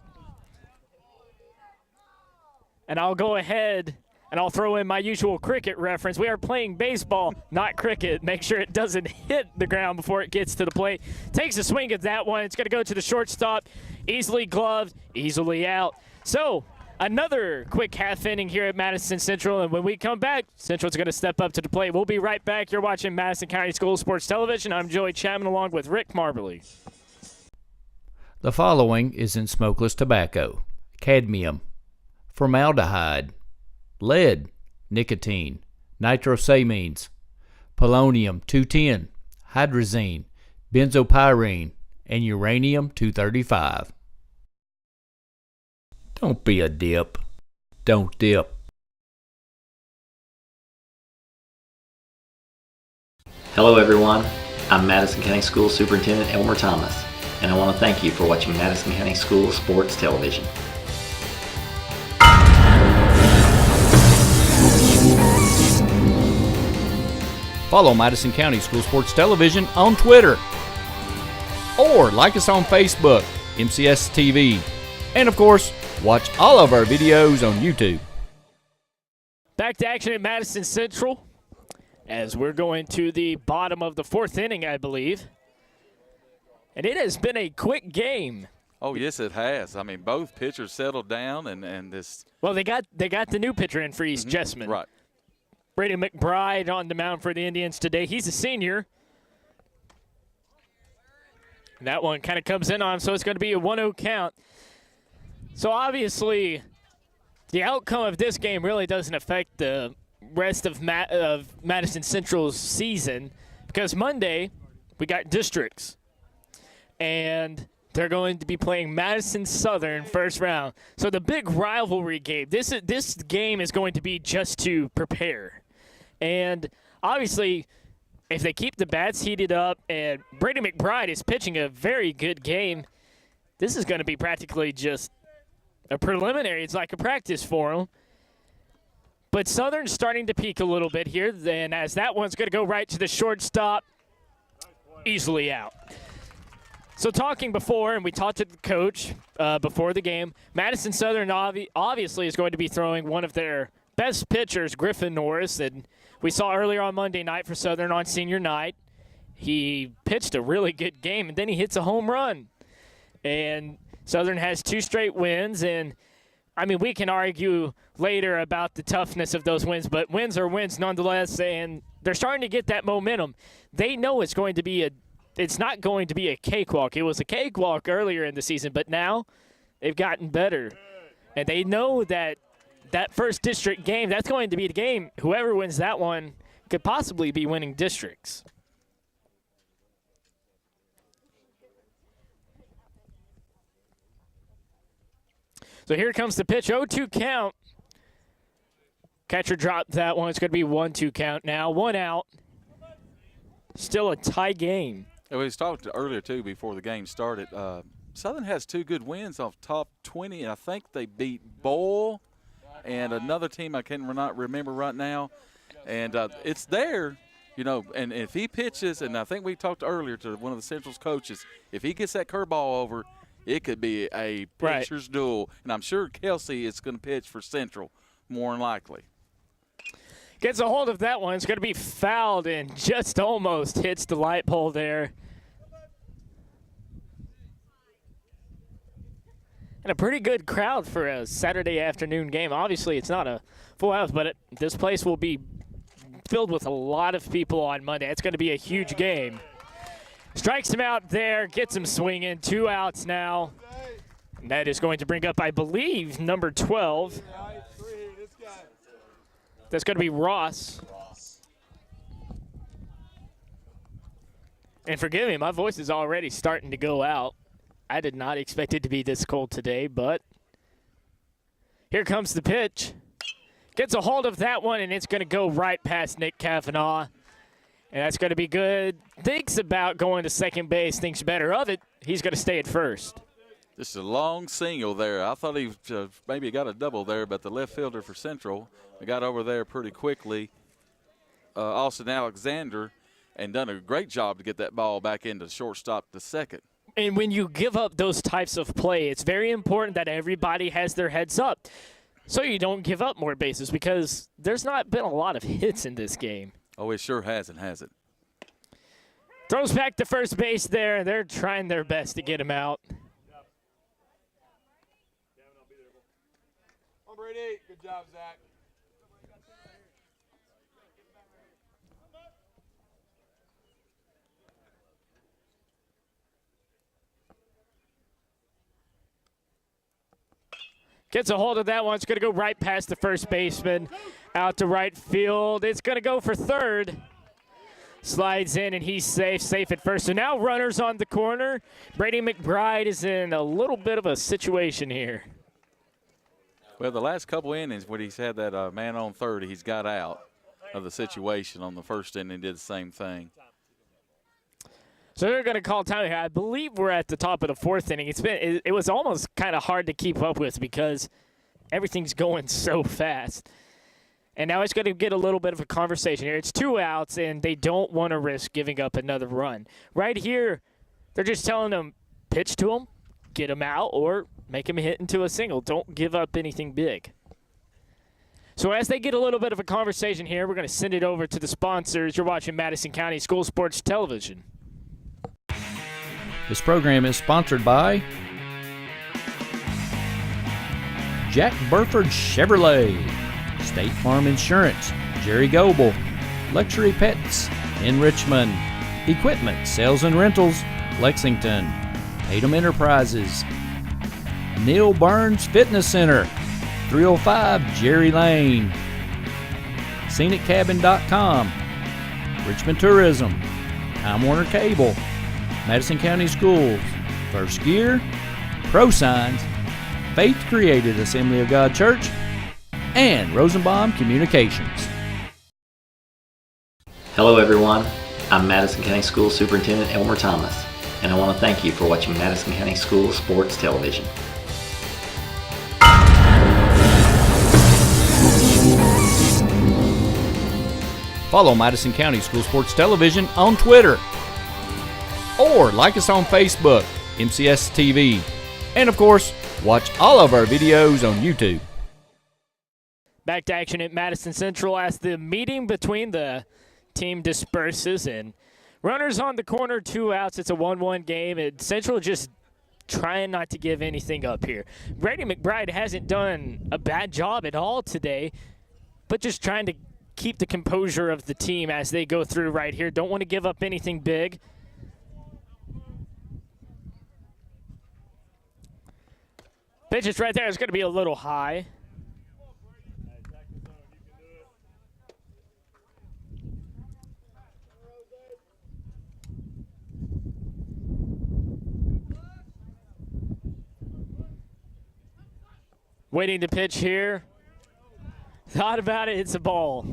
And I'll go ahead and I'll throw in my usual cricket reference. We are playing baseball, not cricket. Make sure it doesn't hit the ground before it gets to the plate. Takes a swing at that one. It's going to go to the shortstop. Easily gloved, easily out. So another quick half inning here at Madison Central, and when we come back, Central's going to step up to the plate. We'll be right back. You're watching Madison County School Sports Television. I'm Joey Chapman along with Rick Marbley. The following is in smokeless tobacco: cadmium, formaldehyde, lead, nicotine, nitrosamines, polonium-210, hydrazine, benzopyrene, and uranium-235. Don't be a dip. Don't dip. Hello everyone, I'm Madison County School Superintendent Elmer Thomas, and I want to thank you for watching Madison County School Sports Television. Follow Madison County School Sports Television on Twitter. Or like us on Facebook, MCS TV. And of course, watch all of our videos on YouTube. Back to action at Madison Central as we're going to the bottom of the fourth inning, I believe. And it has been a quick game. Oh, yes, it has. I mean, both pitchers settled down and this. Well, they got the new pitcher in for East Jessamine. Right. Brady McBride on the mound for the Indians today. He's a senior. And that one kind of comes in on him, so it's going to be a 1-0 count. So obviously, the outcome of this game really doesn't affect the rest of Madison Central's season because Monday we got districts, and they're going to be playing Madison Southern first round. So the big rivalry game. This game is going to be just to prepare, and obviously, if they keep the bats heated up and Brady McBride is pitching a very good game, this is going to be practically just a preliminary. It's like a practice for them. But Southern's starting to peak a little bit here. Then as that one's going to go right to the shortstop, easily out. So talking before, and we talked to the coach before the game, Madison Southern obviously is going to be throwing one of their best pitchers, Griffin Norris, and we saw earlier on Monday night for Southern on senior night. He pitched a really good game, and then he hits a home run. And Southern has 2 straight wins, and, I mean, we can argue later about the toughness of those wins, but wins are wins nonetheless, and they're starting to get that momentum. They know it's not going to be a cakewalk. It was a cakewalk earlier in the season, but now they've gotten better. And they know that first district game, that's going to be the game. Whoever wins that one could possibly be winning districts. So here comes the pitch, 0-2 count. Catcher dropped that one. It's going to be 1-2 count now. 1 out. Still a tie game. We was talking earlier, too, before the game started. Southern has 2 good wins off top 20, and I think they beat Boyle and another team I cannot remember right now. And it's there, you know, and if he pitches, and I think we talked earlier to one of the Central's coaches, if he gets that curveball over, it could be a pitcher's duel. And I'm sure Kelsey is going to pitch for Central, more than likely. Gets a hold of that one. It's going to be fouled and just almost hits the light pole there. And a pretty good crowd for a Saturday afternoon game. Obviously, it's not a full house, but this place will be filled with a lot of people on Monday. It's going to be a huge game. Strikes him out there, gets him swinging. 2 outs now. And that is going to bring up, I believe, number 12. That's going to be Ross. And forgive me, my voice is already starting to go out. I did not expect it to be this cold today, but here comes the pitch. Gets a hold of that one, and it's going to go right past Nick Kavanaugh. And that's going to be good. Thinks about going to second base, thinks better of it. He's going to stay at first. This is a long single there. I thought he maybe got a double there, but the left fielder for Central got over there pretty quickly. Austin Alexander, and done a great job to get that ball back into shortstop to second. And when you give up those types of play, it's very important that everybody has their heads up so you don't give up more bases because there's not been a lot of hits in this game. Oh, it sure hasn't, has it? Throws back to first base there. They're trying their best to get him out. Brady, good job, Zach. Gets a hold of that one. It's going to go right past the first baseman, out to right field. It's going to go for third. Slides in, and he's safe at first. So now runners on the corner. Brady McBride is in a little bit of a situation here. Well, the last couple innings when he's had that man on third, he's got out of the situation on the first inning, did the same thing. So they're going to call time here. I believe we're at the top of the fourth inning. It was almost kind of hard to keep up with because everything's going so fast. And now it's going to get a little bit of a conversation here. It's 2 outs, and they don't want to risk giving up another run. Right here, they're just telling them, pitch to them, get them out, or make them hit into a single. Don't give up anything big. So as they get a little bit of a conversation here, we're going to send it over to the sponsors. You're watching Madison County School Sports Television. This program is sponsored by Jack Burford Chevrolet, State Farm Insurance, Jerry Goebel, Luxury Pets in Richmond, Equipment Sales and Rentals, Lexington, Tatum Enterprises, Neil Burns Fitness Center, 305 Jerry Lane, ScenicCabin.com, Richmond Tourism, Time Warner Cable, Madison County Schools, First Gear, Pro Signs, Faith Created Assembly of God Church, and Rosenbaum Communications. Hello everyone, I'm Madison County School Superintendent Elmer Thomas, and I want to thank you for watching Madison County School Sports Television. Follow Madison County School Sports Television on Twitter, or like us on Facebook, MCS TV, and of course, watch all of our videos on YouTube. Back to action at Madison Central as the meeting between the team disperses and runners on the corner, 2 outs. It's a 1-1 game, and Central just trying not to give anything up here. Brady McBride hasn't done a bad job at all today, but just trying to keep the composure of the team as they go through right here. Don't want to give up anything big. Pitch is right there. It's going to be a little high. Waiting to pitch here. Thought about it. It's a ball.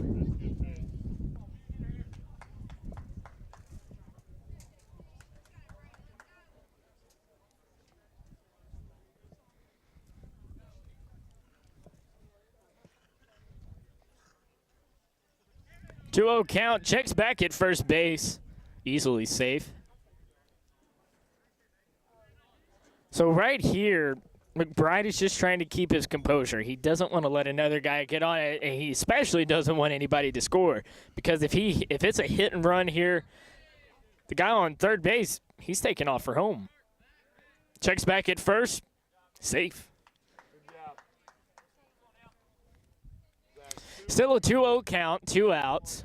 Two-0 count. Checks back at first base. Easily safe. So right here, McBride is just trying to keep his composure. He doesn't want to let another guy get on it, and he especially doesn't want anybody to score. Because if it's a hit and run here, the guy on third base, he's taking off for home. Checks back at first. Safe. Still a 2-0 count, 2 outs.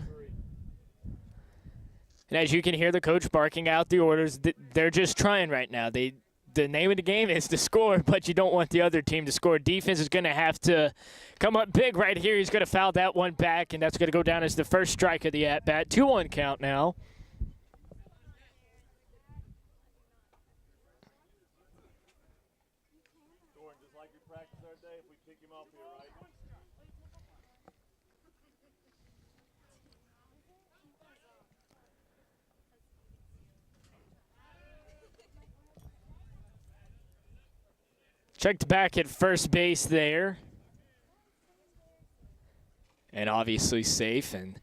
And as you can hear the coach barking out the orders, they're just trying right now. The name of the game is to score, but you don't want the other team to score. Defense is going to have to come up big right here. He's going to foul that one back, and that's going to go down as the first strike of the at-bat. 2-1 count now. Checked back at first base there. And obviously safe. And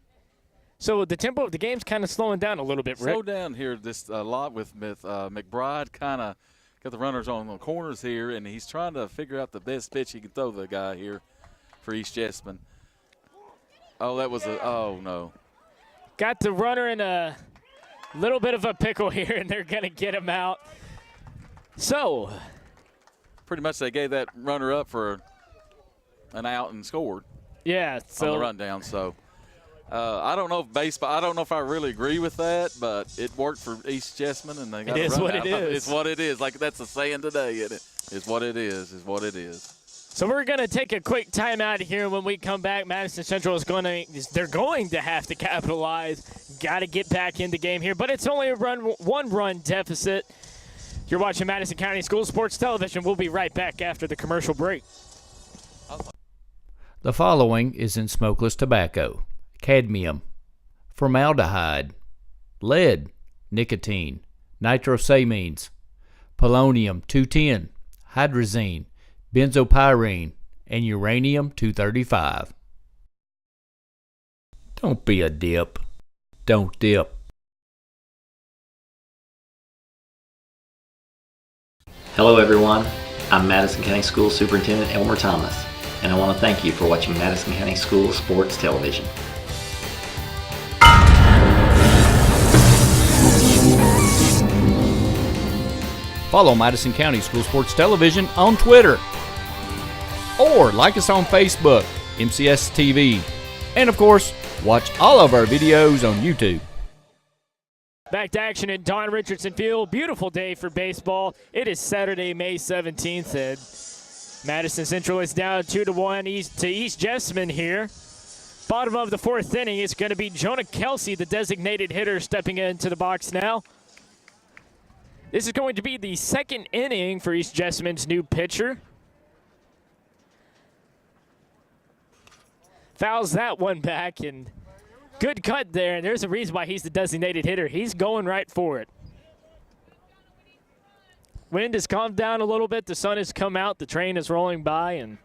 so the tempo of the game's kind of slowing down a little bit, Rick. Slow down here this a lot with McBride kind of got the runners on the corners here, and he's trying to figure out the best pitch he can throw to the guy here for East Jessamine. Oh, that was oh, no. Got the runner in a little bit of a pickle here, and they're going to get him out. So pretty much they gave that runner up for an out and scored. Yeah, so on the rundown. So I don't know if baseball. I don't know if I really agree with that, but it worked for East Jessamine, and they got it. Is what it is. It's what it is. Like that's a saying today, isn't it? It's what it is. Is what it is. So we're going to take a quick timeout here. When we come back, Madison Central they're going to have to capitalize. Got to get back in the game here, but it's only a one-run deficit. You're watching Madison County School Sports Television. We'll be right back after the commercial break. The following is in smokeless tobacco: cadmium, formaldehyde, lead, nicotine, nitrosamines, polonium-210, hydrazine, benzopyrene, and uranium-235. Don't be a dip. Don't dip. Hello everyone, I'm Madison County School Superintendent Elmer Thomas, and I want to thank you for watching Madison County School Sports Television. Follow Madison County School Sports Television on Twitter. Or like us on Facebook, Mchs TV. And of course, watch all of our videos on YouTube. Back to action at Don Richardson Field. Beautiful day for baseball. It is Saturday, May 17th, and Madison Central is down 2-1 to East Jessamine here. Bottom of the fourth inning is going to be Jonah Kelsey, the designated hitter, stepping into the box now. This is going to be the second inning for East Jessamine's new pitcher. Fouls that one back, and good cut there, and there's a reason why he's the designated hitter. He's going right for it. Wind has calmed down a little bit. The sun has come out. The train is rolling by, and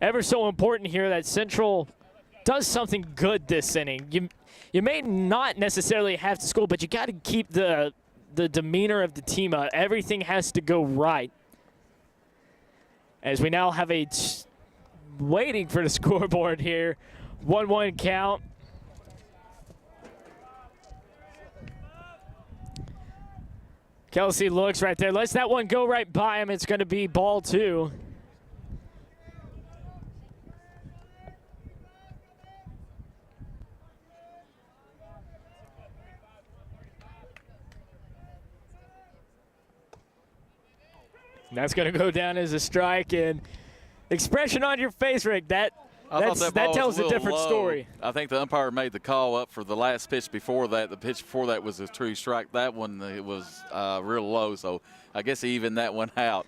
ever so important here that Central does something good this inning. You may not necessarily have to score, but you got to keep the demeanor of the team up. Everything has to go right. As we now have waiting for the scoreboard here. 1-1 count. Kelsey looks right there. Lets that one go right by him. It's going to be ball 2. And that's going to go down as a strike. And expression on your face, Rick, that tells a different story. I think the umpire made the call up for the last pitch before that. The pitch before that was a true strike. That one, it was real low, so I guess he evened that one out.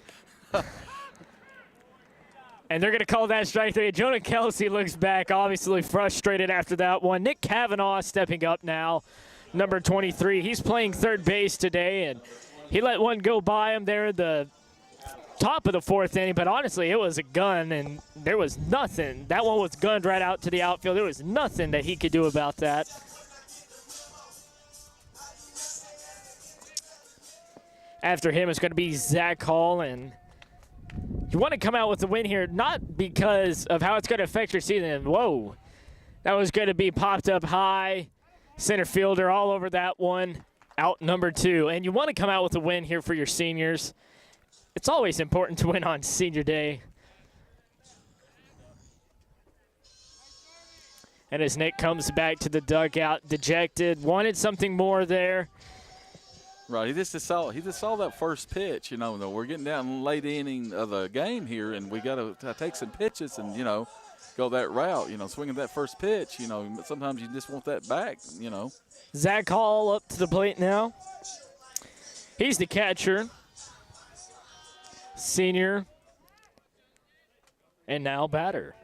And they're going to call that strike 3. Jonah Kelsey looks back, obviously frustrated after that one. Nick Kavanaugh stepping up now, number 23. He's playing third base today, and he let one go by him there at the top of the fourth inning, but honestly, it was a gun, and there was nothing. That one was gunned right out to the outfield. There was nothing that he could do about that. After him, it's going to be Zach Hall, and you want to come out with the win here, not because of how it's going to affect your season. Whoa, that was going to be popped up high, center fielder all over that one, out number 2. And you want to come out with a win here for your seniors. It's always important to win on senior day. And as Nick comes back to the dugout, dejected, wanted something more there. Right, he just saw that first pitch. You know, we're getting down late inning of the game here, and we got to take some pitches and go that route. Swinging that first pitch. Sometimes you just want that back. Zach Hall up to the plate now. He's the catcher. Senior, and now batter.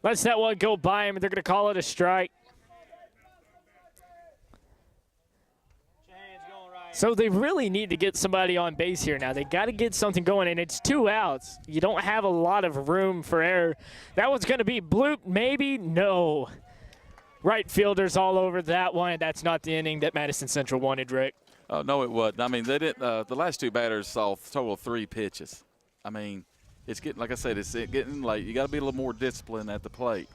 Lets that one go by him, and they're going to call it a strike. So they really need to get somebody on base here now. They got to get something going, and it's 2 outs. You don't have a lot of room for error. That one's going to be bloop, maybe? No. Right fielders all over that one. That's not the inning that Madison Central wanted, Rick. Oh, no, it wasn't. I mean, they didn't. The last 2 batters saw a total of 3 pitches. I mean, it's getting, like I said, it's getting late. You got to be a little more disciplined at the plate.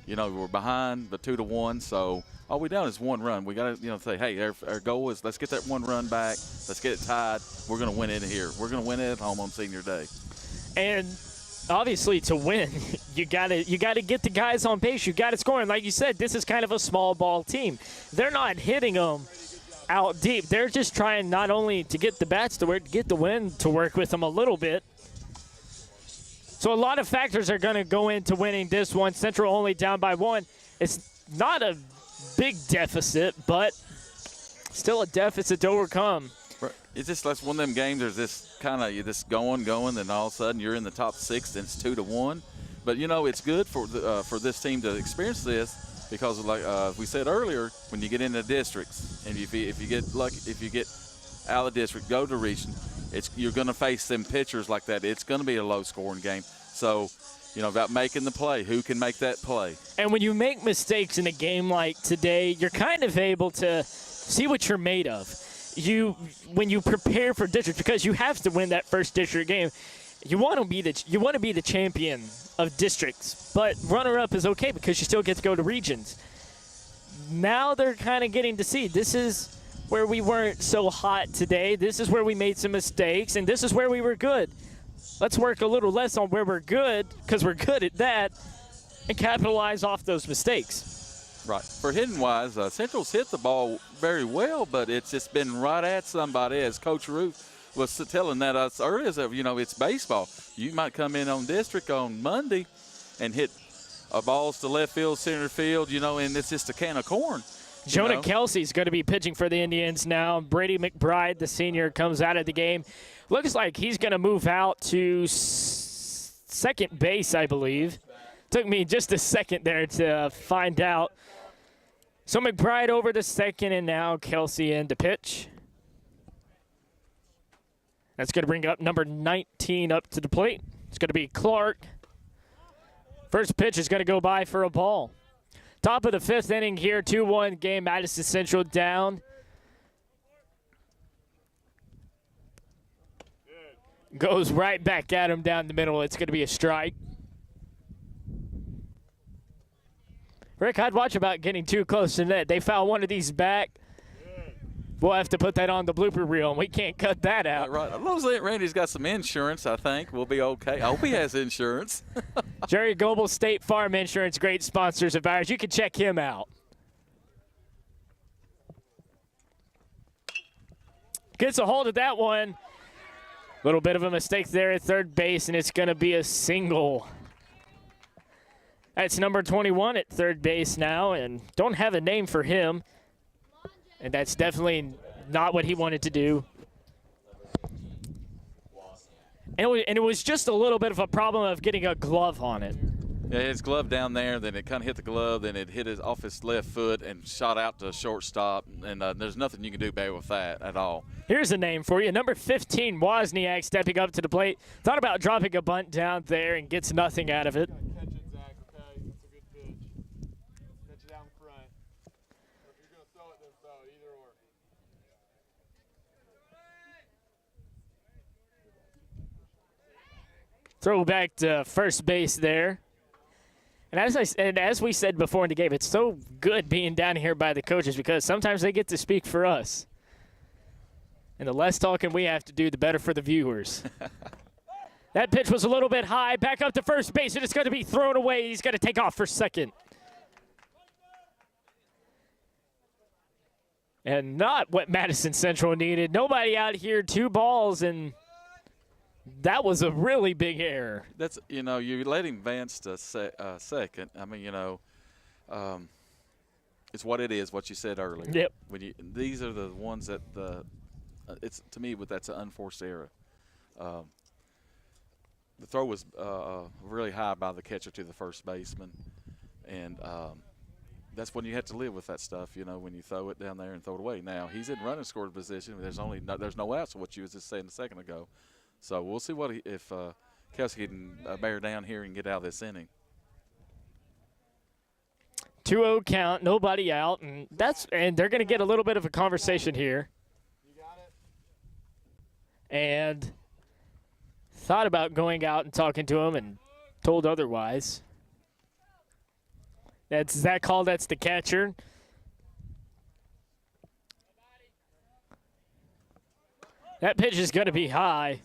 We're behind the 2-1, so all we down is 1 run. We got to, say, hey, our goal is let's get that 1 run back. Let's get it tied. We're going to win it here. We're going to win it at home on senior day. And obviously, to win, you gotta get the guys on base. You got to score. And like you said, this is kind of a small ball team. They're not hitting them out deep. They're just trying not only to get the bats to work, get the wind to work with them a little bit. So a lot of factors are going to go into winning this one. Central only down by 1. It's not a big deficit, but still a deficit to overcome. It's just like one of them games. There's this kind of, you're just going, then all of a sudden you're in the top 6 and it's 2-1. But it's good for this team to experience this because like we said earlier, when you get into districts and if you get lucky, if you get out of the district, go to region, you're going to face them pitchers like that. It's going to be a low-scoring game. So, about making the play, who can make that play? And when you make mistakes in a game like today, you're kind of able to see what you're made of. When you prepare for district, because you have to win that first district game, you want to be the champion of districts. But runner-up is okay because you still get to go to regions. Now they're kind of getting to see this is where we weren't so hot today. This is where we made some mistakes, and this is where we were good. Let's work a little less on where we're good, because we're good at that, and capitalize off those mistakes. Right. For hitting-wise, Central's hit the ball very well, but it's just been right at somebody, as Coach Ruth was telling that us earlier. It's baseball. You might come in on district on Monday and hit balls to left field, center field, and it's just a can of corn. Jonah Kelsey's going to be pitching for the Indians now. Brady McBride, the senior, comes out of the game. Looks like he's going to move out to second base, I believe. Took me just a second there to find out. So McBride over to second, and now Kelsey in to pitch. That's going to bring up number 19 up to the plate. It's going to be Clark. First pitch is going to go by for a ball. Top of the fifth inning here, 2-1 game, Madison Central down. Goes right back at him down the middle. It's going to be a strike. Rick, I'd watch about getting too close to net. They foul one of these back. We'll have to put that on the blooper reel, and we can't cut that out. Right. As long as Randy's got some insurance, I think we'll be okay. I hope he has insurance. Jerry Goebel, State Farm Insurance, great sponsors of ours. You can check him out. Gets a hold of that one. A little bit of a mistake there at third base, and it's going to be a single. That's number 21 at third base now, and don't have a name for him. And that's definitely not what he wanted to do. And it was just a little bit of a problem of getting a glove on it. Yeah, his glove down there, then it kind of hit the glove, then it hit off his left foot and shot out to shortstop. And there's nothing you can do bad with that at all. Here's a name for you. Number 15, Wozniak, stepping up to the plate. Thought about dropping a bunt down there and gets nothing out of it. Catch it, Zach, okay? That's a good pitch. Catch it out in front. Or if you're going to throw it, then throw it. Either or. Throw back to first base there. And as we said before in the game, it's so good being down here by the coaches because sometimes they get to speak for us. And the less talking we have to do, the better for the viewers. That pitch was a little bit high. Back up to first base, and it's going to be thrown away. He's going to take off for second. And not what Madison Central needed. Nobody out here, 2 balls, and that was a really big error. That's, you let him advance to second. I mean, it's what it is, what you said earlier. Yep. These are the ones that it's to me, that's an unforced error. The throw was really high by the catcher to the first baseman, and that's when you have to live with that stuff. When you throw it down there and throw it away. Now he's in running scoring position. There's no outs. What you was just saying a second ago. So we'll see if Kelsey can bear down here and get out of this inning. 2-0 count, nobody out, and they're going to get a little bit of a conversation here. You got it? And thought about going out and talking to him and told otherwise. That's Zach Hall, that's the catcher. That pitch is going to be high.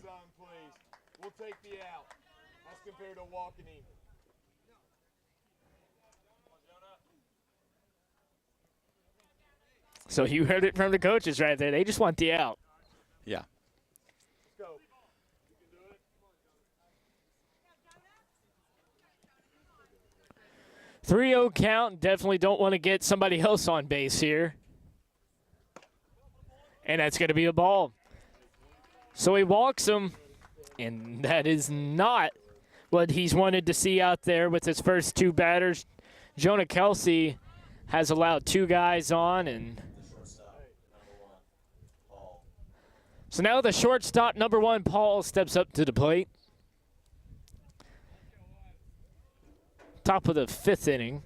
We'll take the out. That's compared to walking in. So you heard it from the coaches right there. They just want the out. Yeah. Let's go. You can do it. 3-0 count. Definitely don't want to get somebody else on base here. And that's going to be a ball. So he walks him, and that is not what he's wanted to see out there with his first 2 batters. Jonah Kelsey has allowed 2 guys on, and so now the shortstop, number 1, Paul, steps up to the plate. Top of the 5th inning.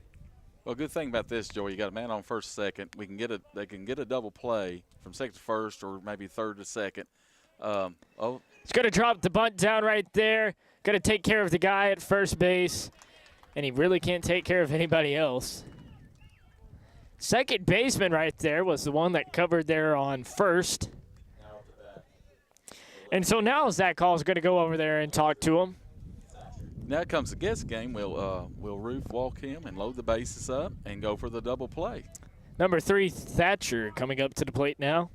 Well, good thing about this, Joey, you got a man on first, second. They can get a double play from second to first, or maybe third to second. He's going to drop the bunt down right there. Going to take care of the guy at first base, and he really can't take care of anybody else. Second baseman right there was the one that covered there on first. And so now Zach Hall's going to go over there and talk to him. Now comes the guess game. We'll roof walk him and load the bases up and go for the double play. Number 3, Thatcher, coming up to the plate now.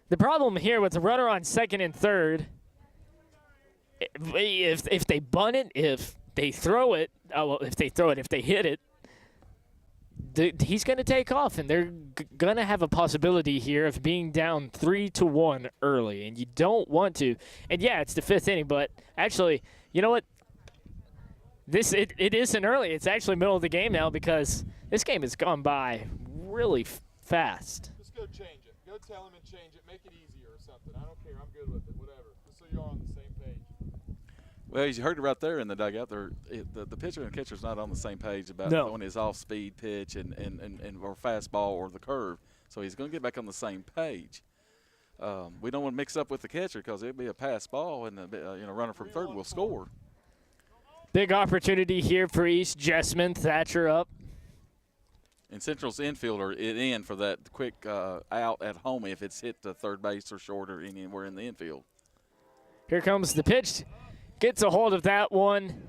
The problem here with the runner on second and third, if they bunt it, if they throw it, if they hit it, he's going to take off, and they're going to have a possibility here of being down 3-1 early, and you don't want to. And, yeah, it's the 5th inning, but actually, you know what? It isn't early. It's actually middle of the game now because this game has gone by really fast. Just go change it. Go tell him and change it. Make it easier or something. I don't care. I'm good with it. Whatever. Just so you're on the same page. Well, as you heard it right there in the dugout, the pitcher and catcher's not on the same page about throwing his off-speed pitch and or fastball or the curve. So he's going to get back on the same page. We don't want to mix up with the catcher because it'll be a pass ball, and the runner from third will score. Big opportunity here for East Jessamine. Thatcher up. And Central's infielder in for that quick out at home if it's hit to third base or short or anywhere in the infield. Here comes the pitch. Gets a hold of that one.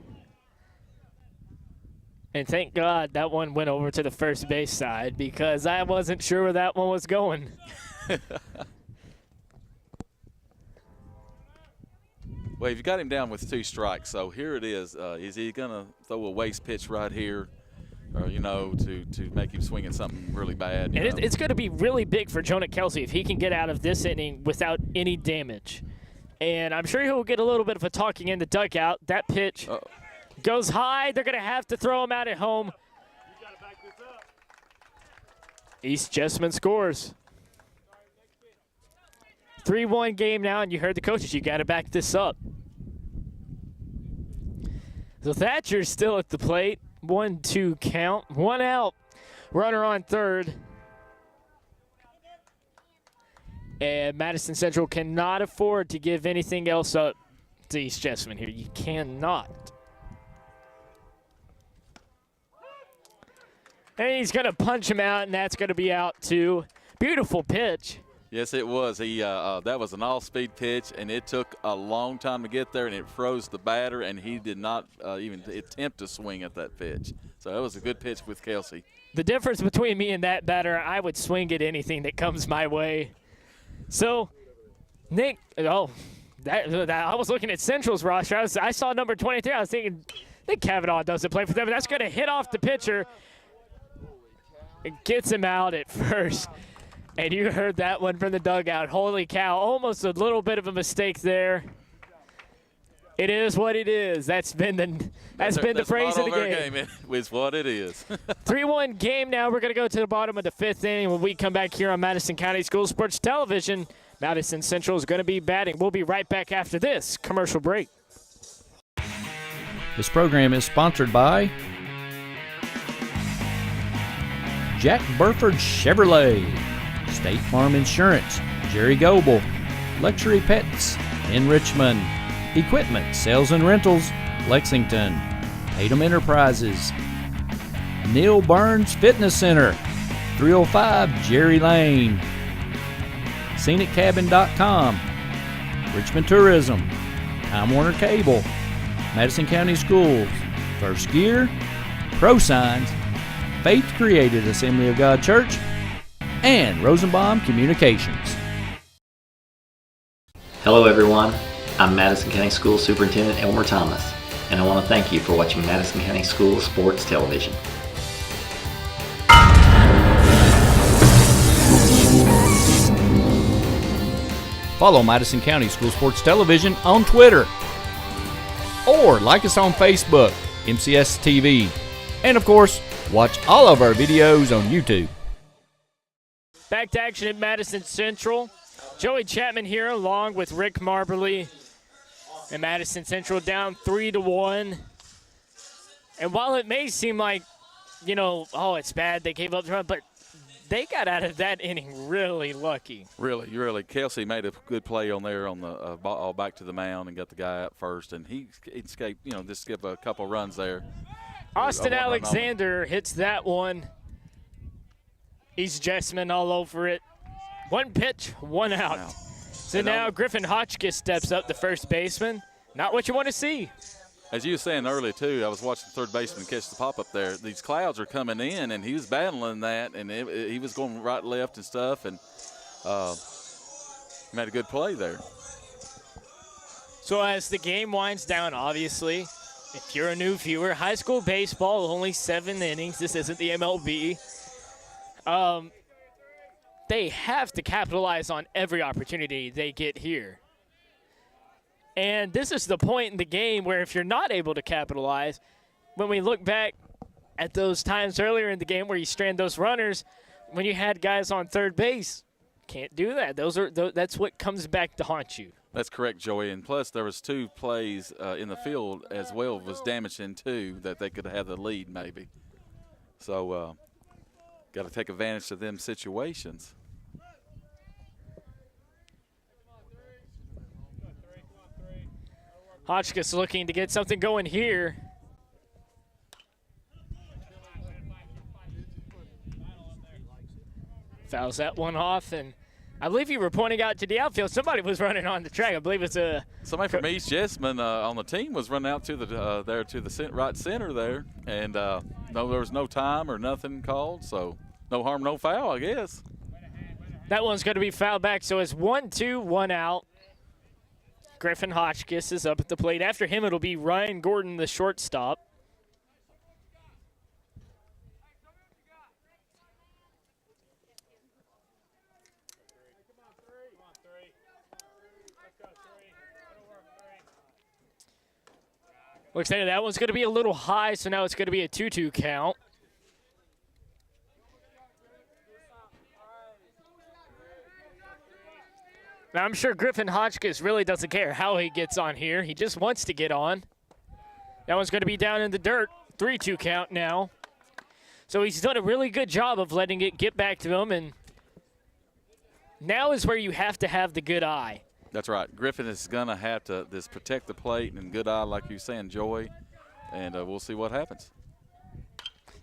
And thank God that one went over to the first base side because I wasn't sure where that one was going. Well, you've got him down with 2 strikes, so here it is. Is he going to throw a waste pitch right here, or, to make him swing at something really bad? And it's going to be really big for Jonah Kelsey if he can get out of this inning without any damage. And I'm sure he'll get a little bit of a talking in the dugout. That pitch goes high. They're going to have to throw him out at home. East Jessamine scores. 3-1 game now, and you heard the coaches. You got to back this up. So Thatcher's still at the plate. 1-2 count. 1 out. Runner on third. And Madison Central cannot afford to give anything else up to East Jessamine here. You cannot. And he's going to punch him out, and that's going to be out too. Beautiful pitch. Yes, it was. That was an all-speed pitch, and it took a long time to get there, and it froze the batter, and he did not even attempt to swing at that pitch. So that was a good pitch with Kelsey. The difference between me and that batter, I would swing at anything that comes my way. So, Nick, I was looking at Central's roster. I saw number 23. I was thinking, I think Kavanaugh doesn't play for them. But that's going to hit off the pitcher. It gets him out at first. And you heard that one from the dugout. Holy cow, almost a little bit of a mistake there. It is what it is. That's been the phrase of the game. It's what it is. 3-1 game now. We're going to go to the bottom of the 5th inning when we come back here on Madison County School Sports Television. Madison Central is going to be batting. We'll be right back after this commercial break. This program is sponsored by Jack Burford Chevrolet, State Farm Insurance, Jerry Goebel, Luxury Pets in Richmond, Equipment Sales and Rentals, Lexington, Tatum Enterprises, Neil Burns Fitness Center, 305 Jerry Lane, ScenicCabin.com, Richmond Tourism, Time Warner Cable, Madison County Schools, First Gear, Pro Signs, Faith Created Assembly of God Church, and Rosenbaum Communications. Hello everyone, I'm Madison County School Superintendent Elmer Thomas, and I want to thank you for watching Madison County School Sports Television. Follow Madison County School Sports Television on Twitter, or like us on Facebook, MCS TV, and of course, Watch all of our videos on YouTube. Back to action at Madison Central. Joey Chapman here along with Rick Marberly. And Madison Central down 3-1. And while it may seem like, you know, oh, it's bad, they gave up the run, but they got out of that inning really lucky. Really. Kelsey made a good play on there on the ball back to the mound and got the guy out first, and he escaped, you know, just skip a couple runs there. Austin Alexander hits that one. He's Jessamine all over it. One pitch, one out. Wow. So now Griffin Hotchkiss steps up, the first baseman. Not what you want to see. As you were saying earlier, too, I was watching the third baseman catch the pop up there. These clouds are coming in, and he was battling that, and he was going right, left, and stuff, and made a good play there. So as the game winds down, obviously, if you're a new viewer, high school baseball, only 7 innings. This isn't the MLB. They have to capitalize on every opportunity they get here. And this is the point in the game where if you're not able to capitalize, when we look back at those times earlier in the game where you strand those runners, when you had guys on third base, can't do that. That's what comes back to haunt you. That's correct, Joey. And plus, there was 2 plays in the field as well was damaged in 2 that they could have the lead maybe. So got to take advantage of them situations. Hotchkiss looking to get something going here. Fouls that one off, and I believe you were pointing out to the outfield. Somebody was running on the track. I believe it's somebody from East Jessamine on the team was running out to the there to the right center there, and no, there was no time or nothing called, so no harm, no foul, I guess. That one's going to be fouled back, so it's 1-2, 1 out. Griffin Hotchkiss is up at the plate. After him, it'll be Ryan Gordon, the shortstop. Looks like that one's going to be a little high, so now it's going to be a 2-2 count. Now, I'm sure Griffin Hotchkiss really doesn't care how he gets on here. He just wants to get on. That one's going to be down in the dirt. 3-2 count now. So he's done a really good job of letting it get back to him, and now is where you have to have the good eye. That's right. Griffin is going to have to just protect the plate and good eye, like you're saying, Joey, and we'll see what happens.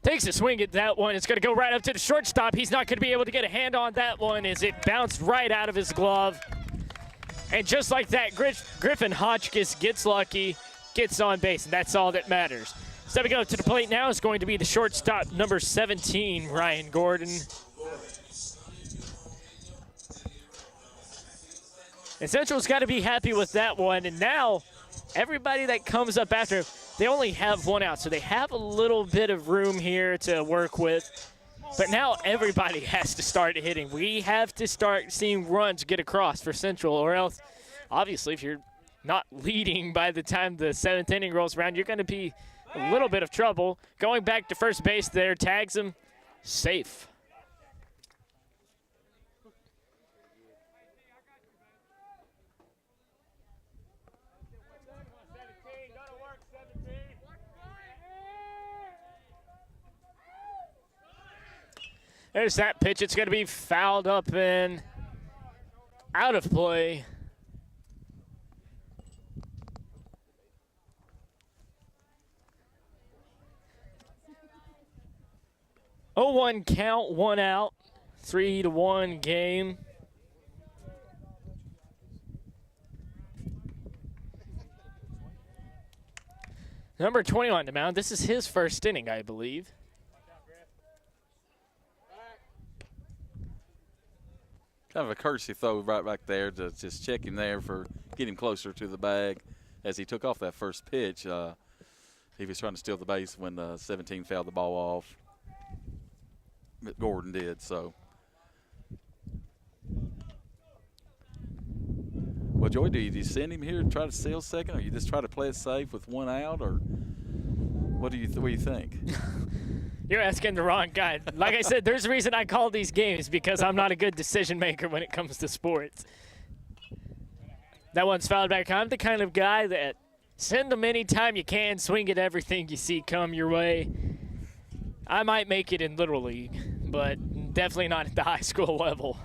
Takes a swing at that one. It's going to go right up to the shortstop. He's not going to be able to get a hand on that one as it bounced right out of his glove. And just like that, Griffin Hotchkiss gets lucky, gets on base, and that's all that matters. Stepping up to the plate now is going to be the shortstop, number 17, Ryan Gordon. And Central's got to be happy with that one. And now everybody that comes up after, they only have 1 out, so they have a little bit of room here to work with. But now everybody has to start hitting. We have to start seeing runs get across for Central, or else, obviously, if you're not leading by the time the 7th inning rolls around, you're going to be a little bit of trouble. Going back to first base there, tags him, safe. There's that pitch. It's going to be fouled up and out of play. Oh, 1 count, 1 out, 3-1 game. Number 20 on the mound. This is his first inning, I believe. Kind of a courtesy throw right back there to just check him there for get him closer to the bag as he took off that first pitch. He was trying to steal the base when 17 fouled the ball off. Gordon did, so. Well, Joey, do you send him here and try to steal second, or you just try to play it safe with 1 out, or what do you think? You're asking the wrong guy. Like I said, there's a reason I call these games because I'm not a good decision maker when it comes to sports. That one's fouled back. I'm the kind of guy that send them anytime you can, swing at everything you see come your way. I might make it in Little League, but definitely not at the high school level.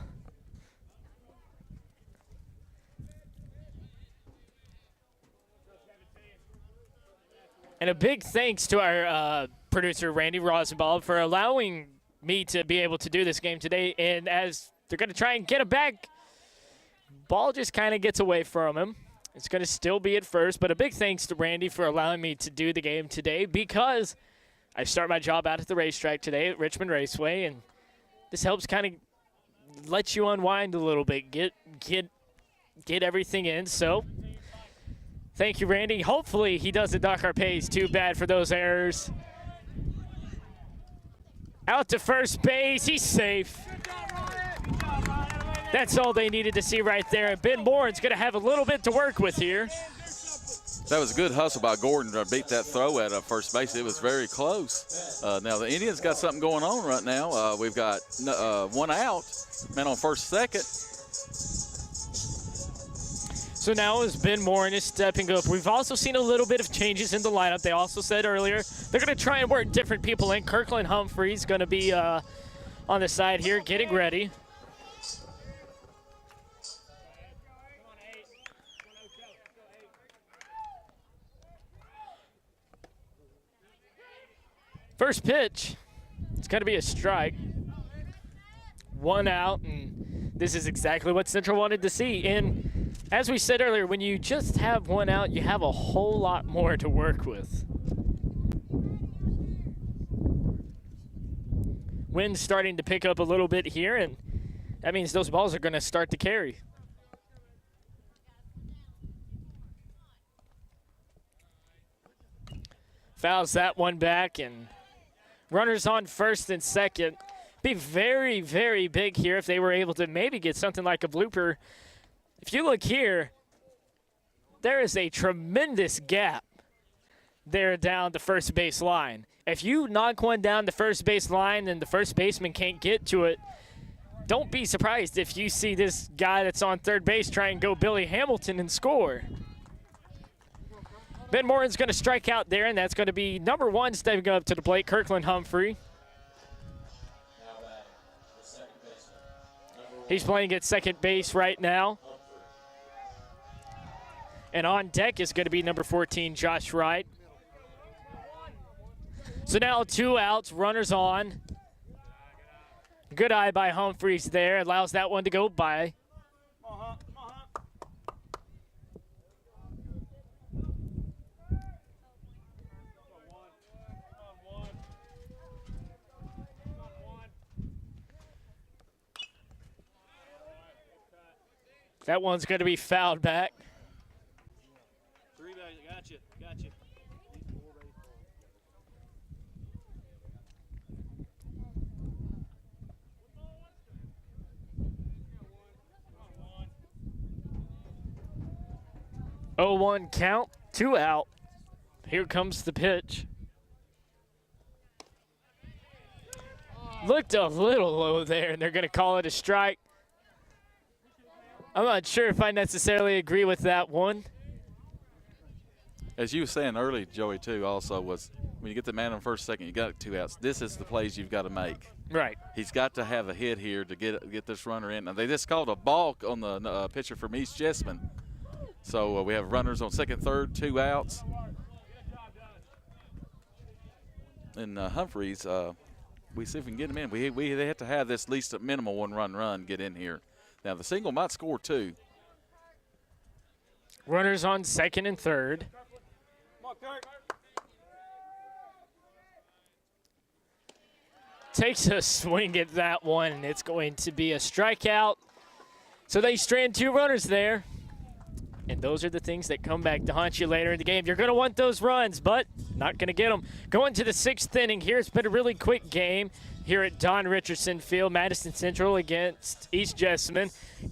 And a big thanks to our producer, Randy Rosenbaum, for allowing me to be able to do this game today. And as they're going to try and get it back, ball just kind of gets away from him. It's going to still be at first, but a big thanks to Randy for allowing me to do the game today because I start my job out at the racetrack today at Richmond Raceway, and this helps kind of let you unwind a little bit, get everything in. So thank you, Randy. Hopefully he doesn't dock our pace too bad for those errors. Out to first base. He's safe. That's all they needed to see right there. And Ben Morin's going to have a little bit to work with here. That was a good hustle by Gordon to beat that throw at first base. It was very close. Now the Indians got something going on right now. We've got one out, man on first, second. So now as Ben Morin is stepping up, we've also seen a little bit of changes in the lineup. They also said earlier they're going to try and work different people in. Kirkland Humphrey's going to be on the side here getting ready. First pitch, it's going to be a strike. One out, and this is exactly what Central wanted to see. And as we said earlier, when you just have one out, you have a whole lot more to work with. Wind's starting to pick up a little bit here, and that means those balls are going to start to carry. Fouls that one back, and runners on first and second. Be very, very big here if they were able to maybe get something like a blooper. If you look here, there is a tremendous gap there down the first base line. If you knock one down the first base line and the first baseman can't get to it, don't be surprised if you see this guy that's on third base try and go Billy Hamilton and score. Ben Morin's going to strike out there, and that's going to be number one stepping up to the plate, Kirkland Humphrey. He's playing at second base right now. And on deck is going to be number 14, Josh Wright. So now 2 outs, runners on. Good eye by Humphreys there, allows that one to go by. That one's going to be fouled back. 3 bags, got you. Oh, 1 count, 2 out. Here comes the pitch. Looked a little low there, and they're going to call it a strike. I'm not sure if I necessarily agree with that one. As you were saying earlier, Joey, too, also was when you get the man on first, second, you got 2 outs. This is the plays you've got to make. Right. He's got to have a hit here to get this runner in. Now, they just called a balk on the pitcher from East Jessamine. So we have runners on second, third, 2 outs. And Humphreys, we see if we can get him in. They have to have this at least a minimal 1-run get in here. Now, the single might score 2. Runners on second and third. Takes a swing at that one, and it's going to be a strikeout. So they strand 2 runners there. And those are the things that come back to haunt you later in the game. You're going to want those runs, but not going to get them. Going to the 6th inning here. It's been a really quick game here at Don Richardson Field. Madison Central against East Jessamine.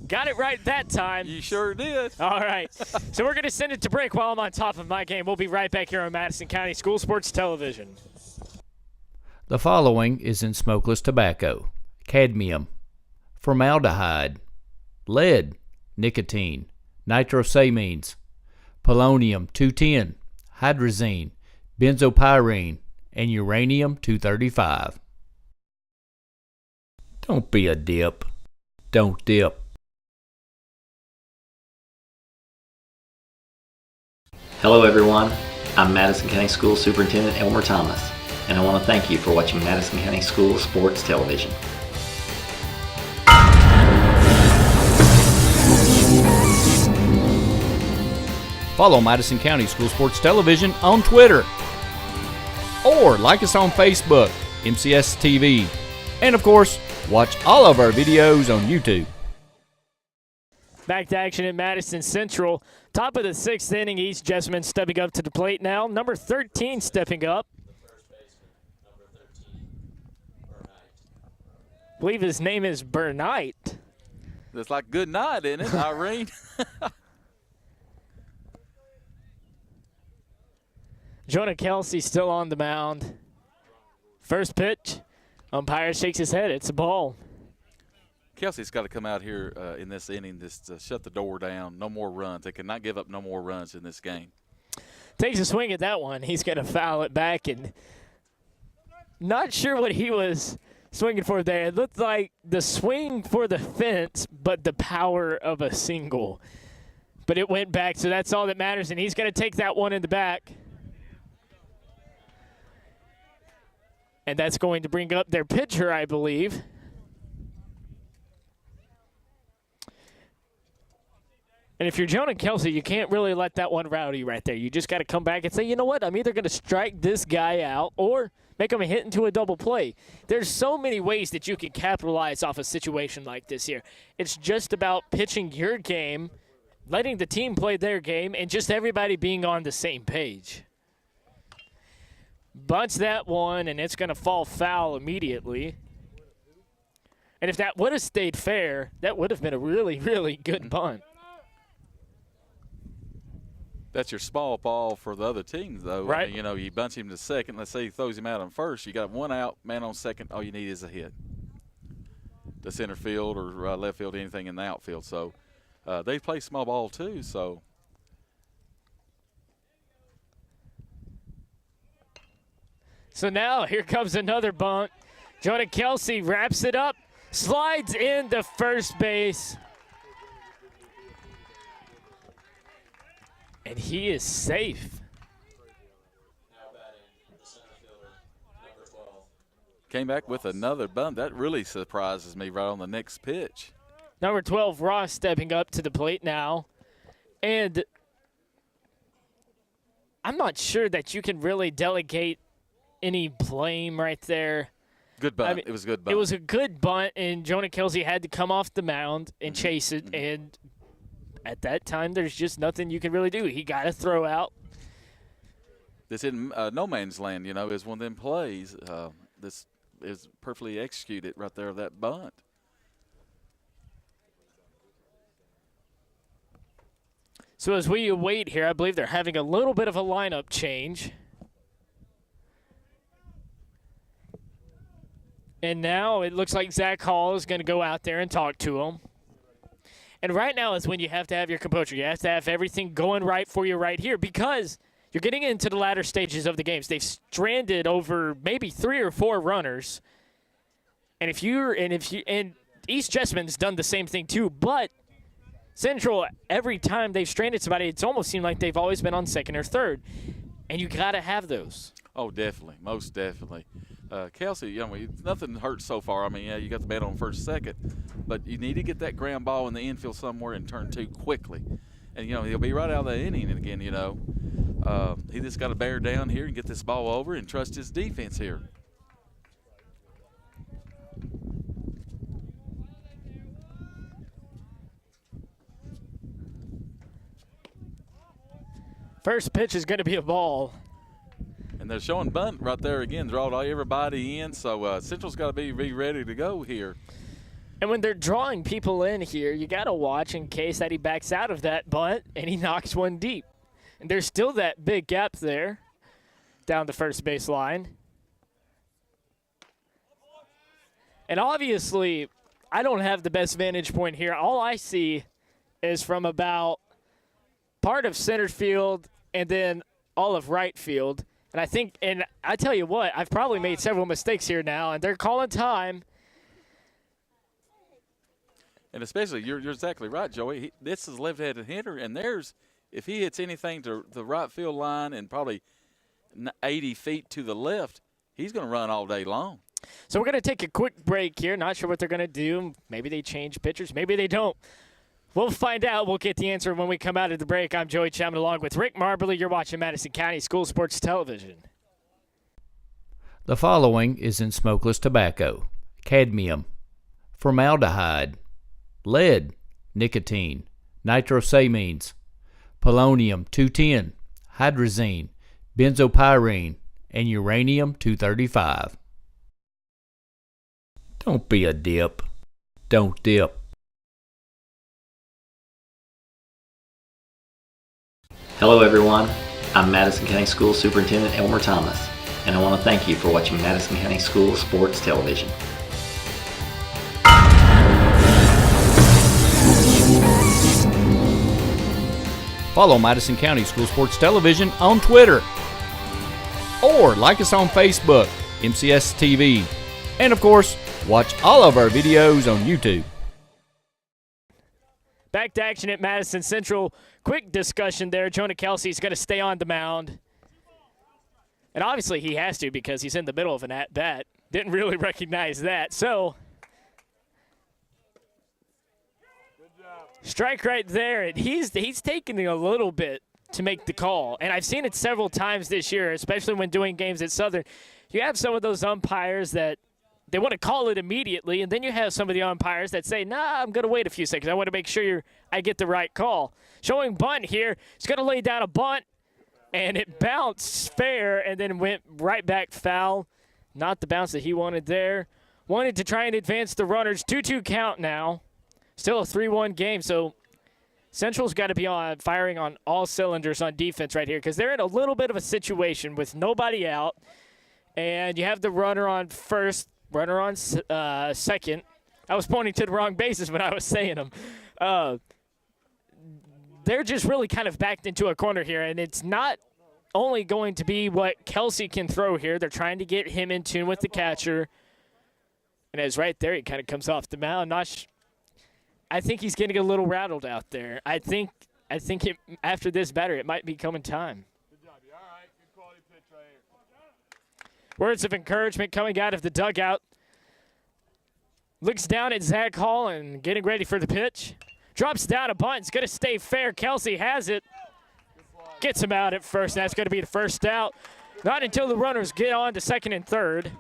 Got it right that time. You sure did. All right. So we're going to send it to break while I'm on top of my game. We'll be right back here on Madison County School Sports Television. The following is in smokeless tobacco: cadmium, formaldehyde, lead, nicotine, nitrosamines, polonium-210, hydrazine, benzopyrene, and uranium-235. Don't be a dip. Don't dip. Hello everyone, I'm Madison County School Superintendent Elmer Thomas, and I want to thank you for watching Madison County School Sports Television. Follow Madison County School Sports Television on Twitter, or like us on Facebook, Mchs TV, and of course, watch all of our videos on YouTube. Back to action at Madison Central. Top of the 6th inning, East Jessamine stepping up to the plate now. Number 13 stepping up. I believe his name is Bernite. That's like good night, isn't it, Irene? Jonah Kelsey still on the mound. First pitch. Umpire shakes his head. It's a ball. Kelsey's got to come out here in this inning just to shut the door down. No more runs. They cannot give up no more runs in this game. Takes a swing at that one. He's going to foul it back, and not sure what he was swinging for there. It looked like the swing for the fence, but the power of a single. But it went back, so that's all that matters, and he's going to take that one in the back. And that's going to bring up their pitcher, I believe. And if you're Jonah Kelsey, you can't really let that one rowdy right there. You just got to come back and say, you know what, I'm either going to strike this guy out or make him a hit into a double play. There's so many ways that you can capitalize off a situation like this here. It's just about pitching your game, letting the team play their game, and just everybody being on the same page. Bunts that one, and it's going to fall foul immediately. And if that would have stayed fair, that would have been a really, really good bunt. That's your small ball for the other teams, though. Right. I mean, you know, you bunch him to second. Let's say he throws him out on first. You got one out, man on second. All you need is a hit. The center field or left field, anything in the outfield. So they play small ball too. So now here comes another bunt. Jonah Kelsey wraps it up, slides into first base. And he is safe. came back with another bunt. That really surprises me right on the next pitch. Number 12, Ross, stepping up to the plate now. And I'm not sure that you can really delegate any blame right there. Good bunt. I mean, it was a good bunt. It was a good bunt, and Jonah Kelsey had to come off the mound and chase it. And at that time, there's just nothing you can really do. He got to throw out. This in no man's land, you know, is one of them plays. This is perfectly executed right there, that bunt. So as we await here, I believe they're having a little bit of a lineup change. And now it looks like Zach Hall is going to go out there and talk to him. And right now is when you have to have your composure. You have to have everything going right for you right here because you're getting into the latter stages of the games. They've stranded over maybe 3 or 4 runners. And East Jessamine's done the same thing too, but Central, every time they've stranded somebody, it's almost seemed like they've always been on second or third. And you got to have those. Oh, definitely. Most definitely. Kelsey, you know, nothing hurts so far. I mean, yeah, you got the man on first, second, but you need to get that ground ball in the infield somewhere and turn 2 quickly. And, you know, he'll be right out of the inning again, you know. He just got to bear down here and get this ball over and trust his defense here. First pitch is going to be a ball. And they're showing bunt right there again, drawing everybody in. So Central's got to be ready to go here. And when they're drawing people in here, you got to watch in case that he backs out of that bunt and he knocks one deep. And there's still that big gap there down the first base line. And obviously, I don't have the best vantage point here. All I see is from about part of center field and then all of right field. And I tell you what, I've probably made several mistakes here now, and they're calling time. And especially, you're exactly right, Joey. This is left-handed hitter, and if he hits anything to the right field line and probably 80 feet to the left, he's going to run all day long. So we're going to take a quick break here. Not sure what they're going to do. Maybe they change pitchers. Maybe they don't. We'll find out. We'll get the answer when we come out of the break. I'm Joey Chapman along with Rick Marbley. You're watching Madison County School Sports Television. The following is in smokeless tobacco: cadmium, formaldehyde, lead, nicotine, nitrosamines, polonium-210, hydrazine, benzopyrene, and uranium-235. Don't be a dip. Don't dip. Hello everyone, I'm Madison County School Superintendent Elmer Thomas, and I want to thank you for watching Madison County School Sports Television. Follow Madison County School Sports Television on Twitter, or like us on Facebook, Mchs TV, and of course, watch all of our videos on YouTube. Back to action at Madison Central. Quick discussion there. Jonah Kelsey's going to stay on the mound. And obviously he has to because he's in the middle of an at-bat. Didn't really recognize that. So, strike right there. And he's taking a little bit to make the call. And I've seen it several times this year, especially when doing games at Southern. You have some of those umpires that they want to call it immediately, and then you have some of the umpires that say, nah, I'm going to wait a few seconds. I want to make sure I get the right call. Showing bunt here. He's going to lay down a bunt, and it bounced fair and then went right back foul. Not the bounce that he wanted there. Wanted to try and advance the runners. 2-2 count now. Still a 3-1 game, so Central's got to be firing on all cylinders on defense right here because they're in a little bit of a situation with nobody out, and you have the runner on first, runner on second. I was pointing to the wrong bases when I was saying them. They're just really kind of backed into a corner here, and it's not only going to be what Kelsey can throw here. They're trying to get him in tune with the catcher. And as right there, he kind of comes off the mound. I think he's getting a little rattled out there. I think after this batter, it might be coming time. Good job. All right. Good quality pitch right here. Words of encouragement coming out of the dugout. Looks down at Zach Hall and getting ready for the pitch. Drops down a bunt. It's going to stay fair. Kelsey has it. Gets him out at first. That's going to be the first out. Not until the runners get on to second and third.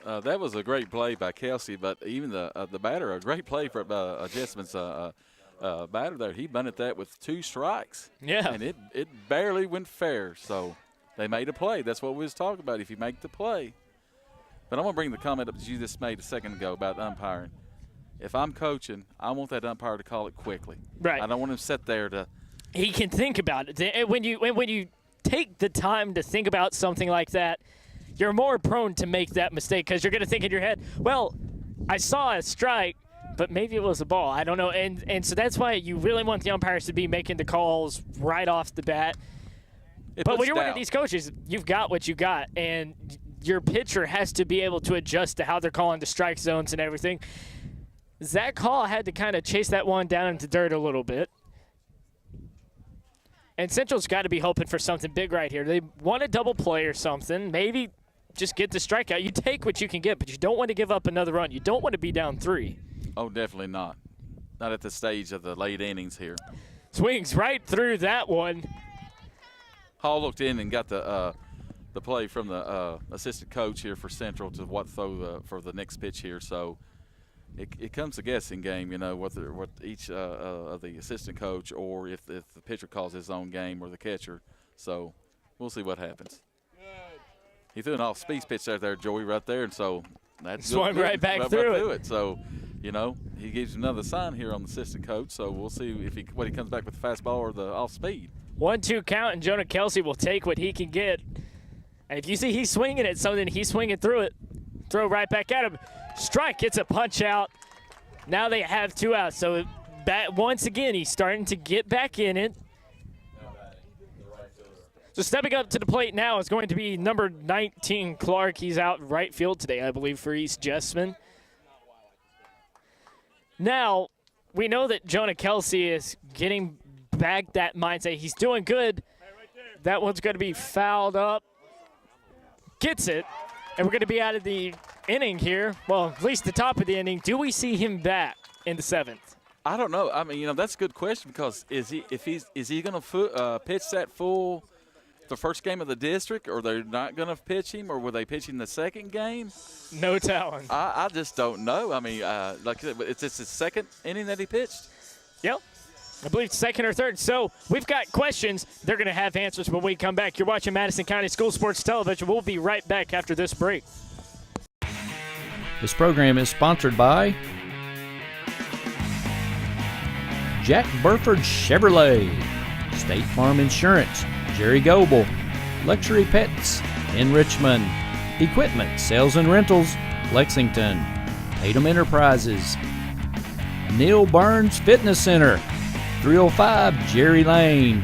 That was a great play by Kelsey, but even the batter, a great play for Jessamine's batter there. He bunted that with 2 strikes. Yeah. And it barely went fair, so they made a play. That's what we was talking about, if you make the play. But I'm going to bring the comment up that you just made a second ago about umpiring. If I'm coaching, I want that umpire to call it quickly. Right. I don't want him to sit there to – He can think about it. When you take the time to think about something like that, you're more prone to make that mistake because you're going to think in your head, well, I saw a strike, but maybe it was a ball. I don't know. And so that's why you really want the umpires to be making the calls right off the bat. But when you're one of these coaches, you've got what you got, and your pitcher has to be able to adjust to how they're calling the strike zones and everything. Zach Hall had to kind of chase that one down into dirt a little bit. And Central's got to be hoping for something big right here. They want a double play or something. Maybe just get the strikeout. You take what you can get, but you don't want to give up another run. You don't want to be down 3. Oh, definitely not. Not at the stage of the late innings here. Swings right through that one. Hall looked in and got the play from the assistant coach here for Central to what throw for the next pitch here. So it comes a guessing game, you know, what each of the assistant coach or if the pitcher calls his own game or the catcher. So we'll see what happens. He threw an off-speed pitch there, Joey, right there, and so that's swung right back through it. So, you know, he gives another sign here on the assistant coach. So we'll see if he comes back with the fastball or the off-speed. 1-2 count, and Jonah Kelsey will take what he can get. And if you see he's swinging at something, he's swinging through it. Throw right back at him. Strike gets a punch out. Now they have 2 outs. So once again, he's starting to get back in it. So stepping up to the plate now is going to be number 19, Clark. He's out right field today, I believe, for East Jessamine. Now, we know that Jonah Kelsey is getting back that mindset. He's doing good. That one's going to be fouled up. Gets it. And we're going to be out of the inning here. Well, at least the top of the inning. Do we see him back in the 7th? I don't know. I mean, that's a good question because is he going to pitch that full the first game of the district, or they're not going to pitch him, or will they pitch him the second game? No telling. I just don't know. I mean, like I said, it's his second inning that he pitched. Yep. I believe second or third. So we've got questions. They're going to have answers when we come back. You're watching Madison County School Sports Television. We'll be right back after this break. This program is sponsored by Jack Burford Chevrolet, State Farm Insurance, Jerry Goebel, Luxury Pets in Richmond, Equipment Sales and Rentals, Lexington, Tatum Enterprises, Neil Burns Fitness Center, 305 Jerry Lane,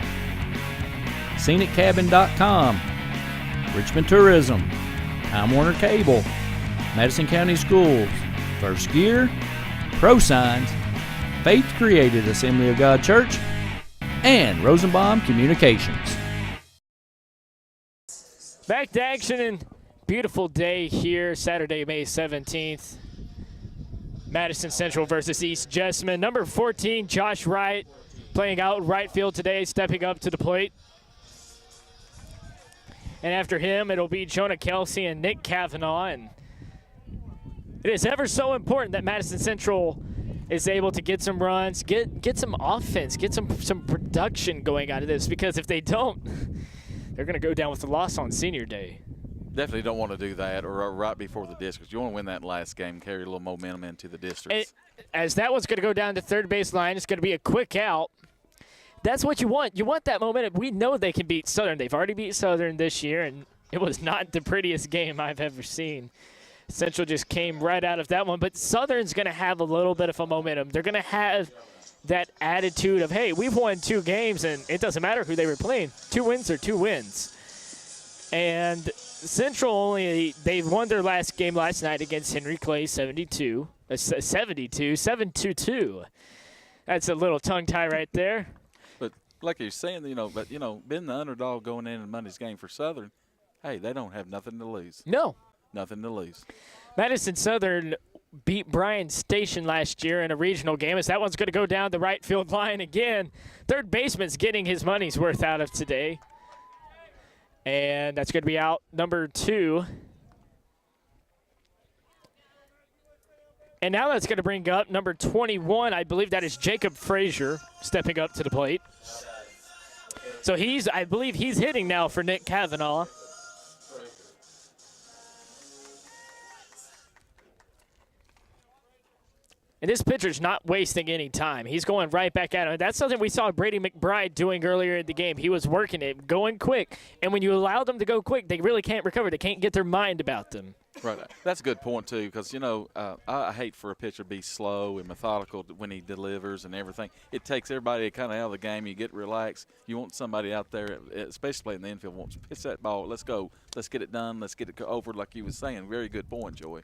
ScenicCabin.com, Richmond Tourism, Time Warner Cable, Madison County Schools, First Gear, ProSigns, Faith Created Assembly of God Church, and Rosenbaum Communications. Back to action and beautiful day here, Saturday, May 17th. Madison Central versus East Jessamine. Number 14, Josh Wright, playing out right field today, stepping up to the plate. And after him, it'll be Jonah Kelsey and Nick Kavanaugh. And it is ever so important that Madison Central is able to get some runs, get some offense, get some production going out of this, because if they don't, they're going to go down with the loss on senior day. Definitely don't want to do that, or right before the district. You want to win that last game, carry a little momentum into the district. As that one's going to go down to third base line, it's going to be a quick out. That's what you want. You want that momentum. We know they can beat Southern. They've already beat Southern this year, and it was not the prettiest game I've ever seen. Central just came right out of that one, but Southern's going to have a little bit of a momentum. They're going to have that attitude of, hey, we've won 2 games, and it doesn't matter who they were playing. 2 wins are 2 wins. And Central they won their last game last night against Henry Clay 7-2. That's a little tongue tie right there. But like you're saying, being the underdog going into Monday's game for Southern, hey, they don't have nothing to lose. No. Nothing to lose. Madison Southern beat Bryan Station last year in a regional game, as that one's going to go down the right field line again. Third baseman's getting his money's worth out of today. And that's going to be out number 2. And now that's going to bring up number 21. I believe that is Jacob Frazier stepping up to the plate. So I believe he's hitting now for Nick Kavanaugh. And this pitcher's not wasting any time. He's going right back at him. That's something we saw Brady McBride doing earlier in the game. He was working it, going quick. And when you allow them to go quick, they really can't recover. They can't get their mind about them. Right. That's a good point, too, because, I hate for a pitcher to be slow and methodical when he delivers and everything. It takes everybody kind of out of the game. You get relaxed. You want somebody out there, especially in the infield, wants to pitch that ball. Let's go. Let's get it done. Let's get it over, like you was saying. Very good point, Joey.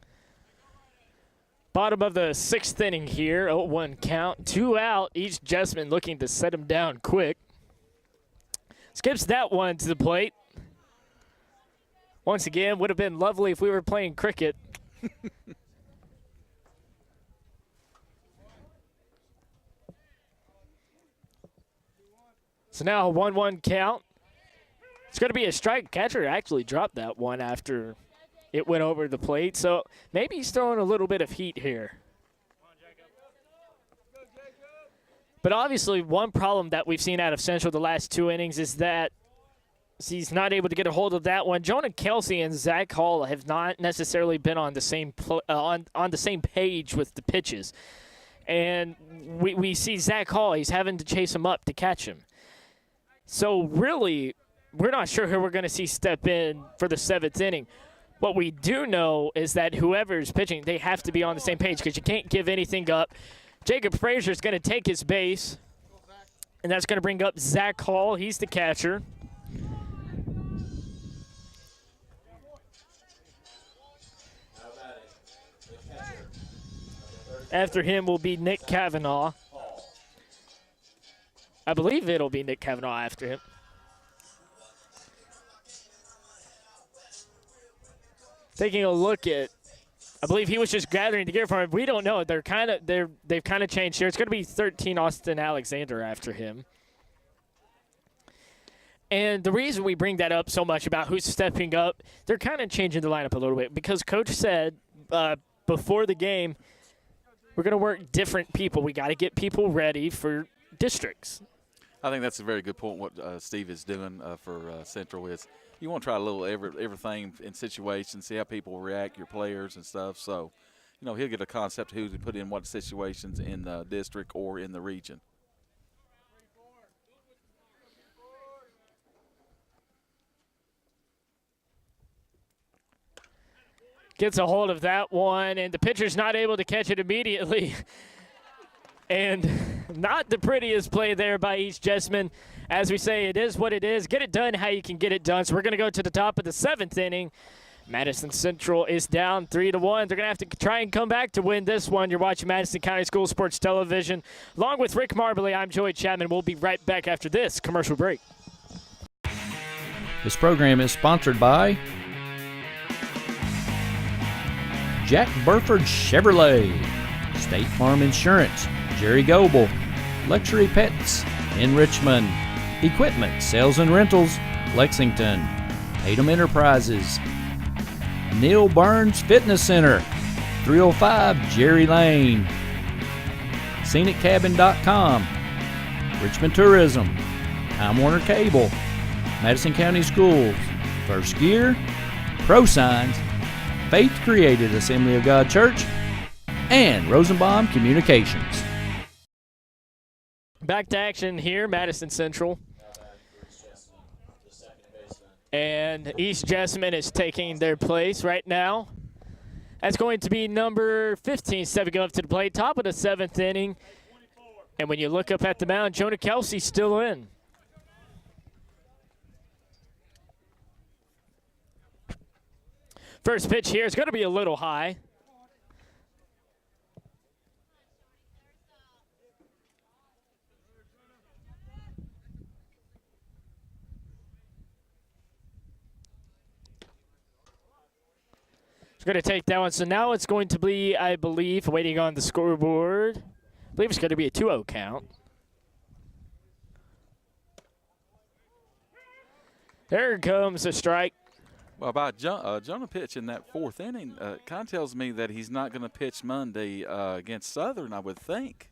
Bottom of the 6th inning here, 0-1 count, 2 out. East Jessamine looking to set him down quick. Skips that one to the plate. Once again, would have been lovely if we were playing cricket. So now a 1-1 count. It's going to be a strike. Catcher actually dropped that one after it went over the plate, so maybe he's throwing a little bit of heat here. But obviously one problem that we've seen out of Central the last 2 innings is that he's not able to get a hold of that one. Jonah Kelsey and Zach Hall have not necessarily been on the same on the same page with the pitches. And we see Zach Hall, he's having to chase him up to catch him. So really, we're not sure who we're going to see step in for the 7th inning. What we do know is that whoever's pitching, they have to be on the same page because you can't give anything up. Jacob Frazier is going to take his base, and that's going to bring up Zach Hall. He's the catcher. After him will be Nick Kavanaugh. I believe it'll be Nick Kavanaugh after him. Taking a look at, I believe he was just gathering to gear for him. We don't know. They've kind of changed here. It's going to be 13 Austin Alexander after him. And the reason we bring that up so much about who's stepping up, they're kind of changing the lineup a little bit because Coach said before the game, we're going to work different people. We got to get people ready for districts. I think that's a very good point. What Steve is doing for Central is you want to try a little everything in situations, see how people react, your players and stuff. So, he'll get a concept of who to put in what situations in the district or in the region. Gets a hold of that one, and the pitcher's not able to catch it immediately. And not the prettiest play there by East Jessamine. As we say, it is what it is. Get it done how you can get it done. So we're going to go to the top of the 7th inning. Madison Central is down 3-1. They're going to have to try and come back to win this one. You're watching Madison County School Sports Television. Along with Rick Marbley, I'm Joey Chapman. We'll be right back after this commercial break. This program is sponsored by Jack Burford Chevrolet, State Farm Insurance, Jerry Goebel, Luxury Pets in Richmond, Equipment, Sales and Rentals, Lexington, Tatum Enterprises, Neil Burns Fitness Center, 305 Jerry Lane, ScenicCabin.com, Richmond Tourism, Time Warner Cable, Madison County Schools, First Gear, ProSigns, Faith Created Assembly of God Church, and Rosenbaum Communications. Back to action here, Madison Central. And East Jessamine is taking their place right now. That's going to be number 15 stepping up to the plate, top of the 7th inning. And when you look up at the mound, Jonah Kelsey's still in. First pitch here is going to be a little high. It's going to take that one. So now it's going to be, I believe, waiting on the scoreboard. I believe it's going to be a 2-0 count. There comes a strike. Well, by Jonah pitch in that 4th inning, kind of tells me that he's not going to pitch Monday against Southern, I would think.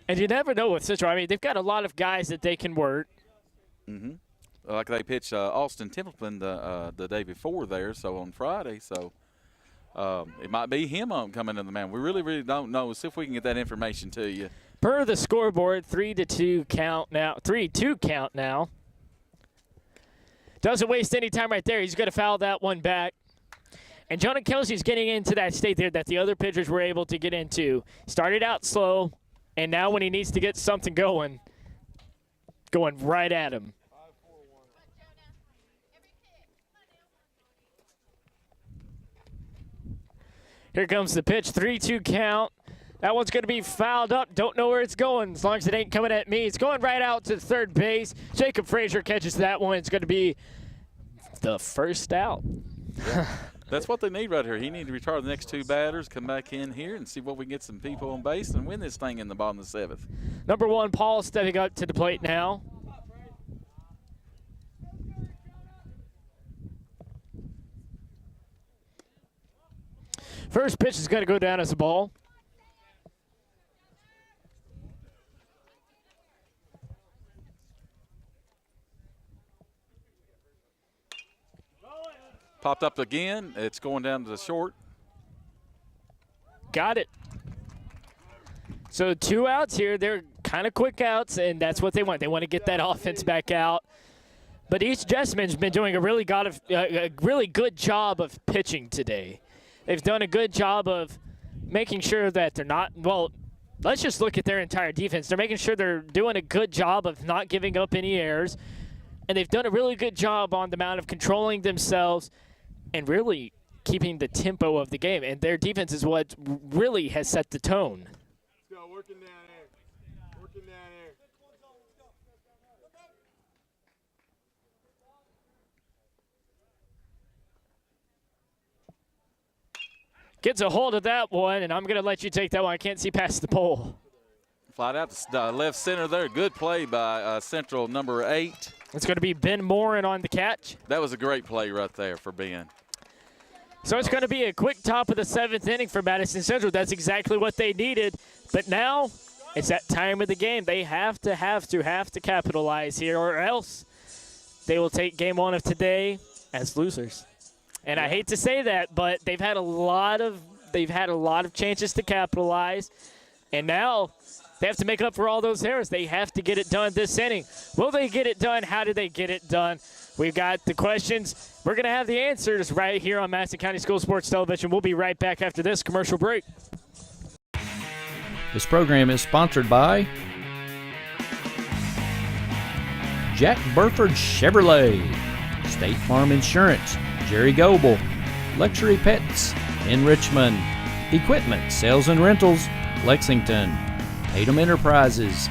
And you never know with Central. I mean, they've got a lot of guys that they can work. Mm-hmm. Like they pitched Austin Templeton the day before there, so on Friday. So it might be him coming in the mound. We really, really don't know. See if we can get that information to you. Per the scoreboard, 3-2 count now. 3-2 count now. Doesn't waste any time right there. He's going to foul that one back. And Jonah Kelsey's getting into that state there that the other pitchers were able to get into. Started out slow, and now when he needs to get something going right at him. Here comes the pitch, 3-2 count. That one's going to be fouled up. Don't know where it's going. As long as it ain't coming at me. It's going right out to third base. Jacob Frazier catches that one. It's going to be the first out. Yeah. That's what they need right here. He needs to retire the next 2 batters, come back in here and see what we can get some people on base and win this thing in the bottom of the 7th. Number 1, Paul stepping up to the plate now. First pitch is going to go down as a ball. Popped up again. It's going down to the short. Got it. So 2 outs here. They're kind of quick outs, and that's what they want. They want to get that offense back out. But East Jessamine's been doing a really good job of pitching today. They've done a good job of making sure that they're not, well, let's just look at their entire defense. They're making sure they're doing a good job of not giving up any errors. And they've done a really good job on the mound of controlling themselves and really keeping the tempo of the game. And their defense is what really has set the tone. Let's go, working down there. Working down there. Gets a hold of that one, and I'm going to let you take that one. I can't see past the pole. Flight out to left center there. Good play by Central number 8. It's going to be Ben Morin on the catch. That was a great play right there for Ben. So it's going to be a quick top of the 7th inning for Madison Central. That's exactly what they needed. But now it's that time of the game. They have to capitalize here, or else they will take game 1 of today as losers. And I hate to say that, but they've had a lot of chances to capitalize, and now they have to make up for all those errors. They have to get it done this inning. Will they get it done? How do they get it done? We've got the questions. We're going to have the answers right here on Madison County School Sports Television. We'll be right back after this commercial break. This program is sponsored by Jack Burford Chevrolet, State Farm Insurance, Jerry Goebel, Luxury Pets in Richmond, Equipment Sales and Rentals, Lexington, Tatum Enterprises,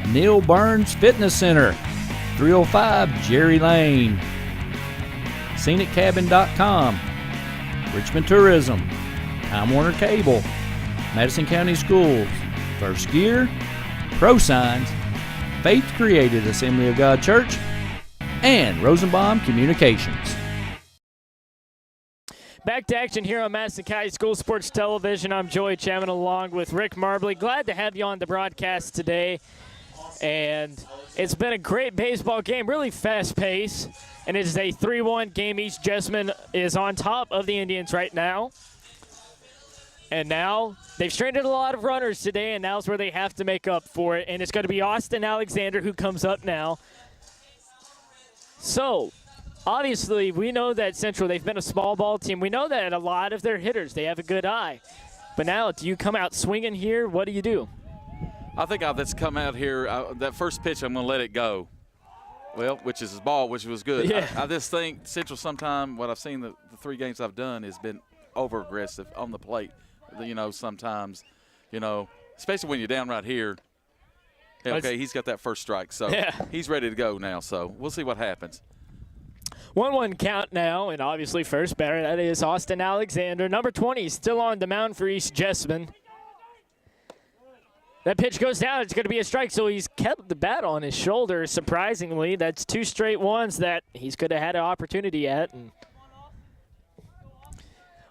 Neil Burns Fitness Center, 305 Jerry Lane, ScenicCabin.com, Richmond Tourism, Time Warner Cable, Madison County Schools, First Gear, Pro Signs, Faith Created Assembly of God Church, and Rosenbaum Communications. Back to action here on Madison County School Sports Television. I'm Joey Chapman along with Rick Marbley. Glad to have you on the broadcast today. And it's been a great baseball game, really fast pace. And it is a 3-1 game. East Jessamine is on top of the Indians right now. And now they've stranded a lot of runners today, and now's where they have to make up for it. And it's going to be Austin Alexander who comes up now. So, obviously, we know that Central, they've been a small ball team. We know that a lot of their hitters, they have a good eye. But now, do you come out swinging here? What do you do? I think let's come out here. That first pitch, I'm going to let it go. Well, which is his ball, which was good. Yeah. I just think Central sometime, what I've seen the 3 games I've done, has been over-aggressive on the plate. You know, sometimes, you know, especially when you're down right here. Okay, he's got that first strike, so he's ready to go now. So we'll see what happens. 1-1 count now, and obviously first batter, that is Austin Alexander. Number 20 still on the mound for East Jessamine. That pitch goes down. It's going to be a strike, so he's kept the bat on his shoulder. Surprisingly, that's 2 straight ones that he's could have had an opportunity at. And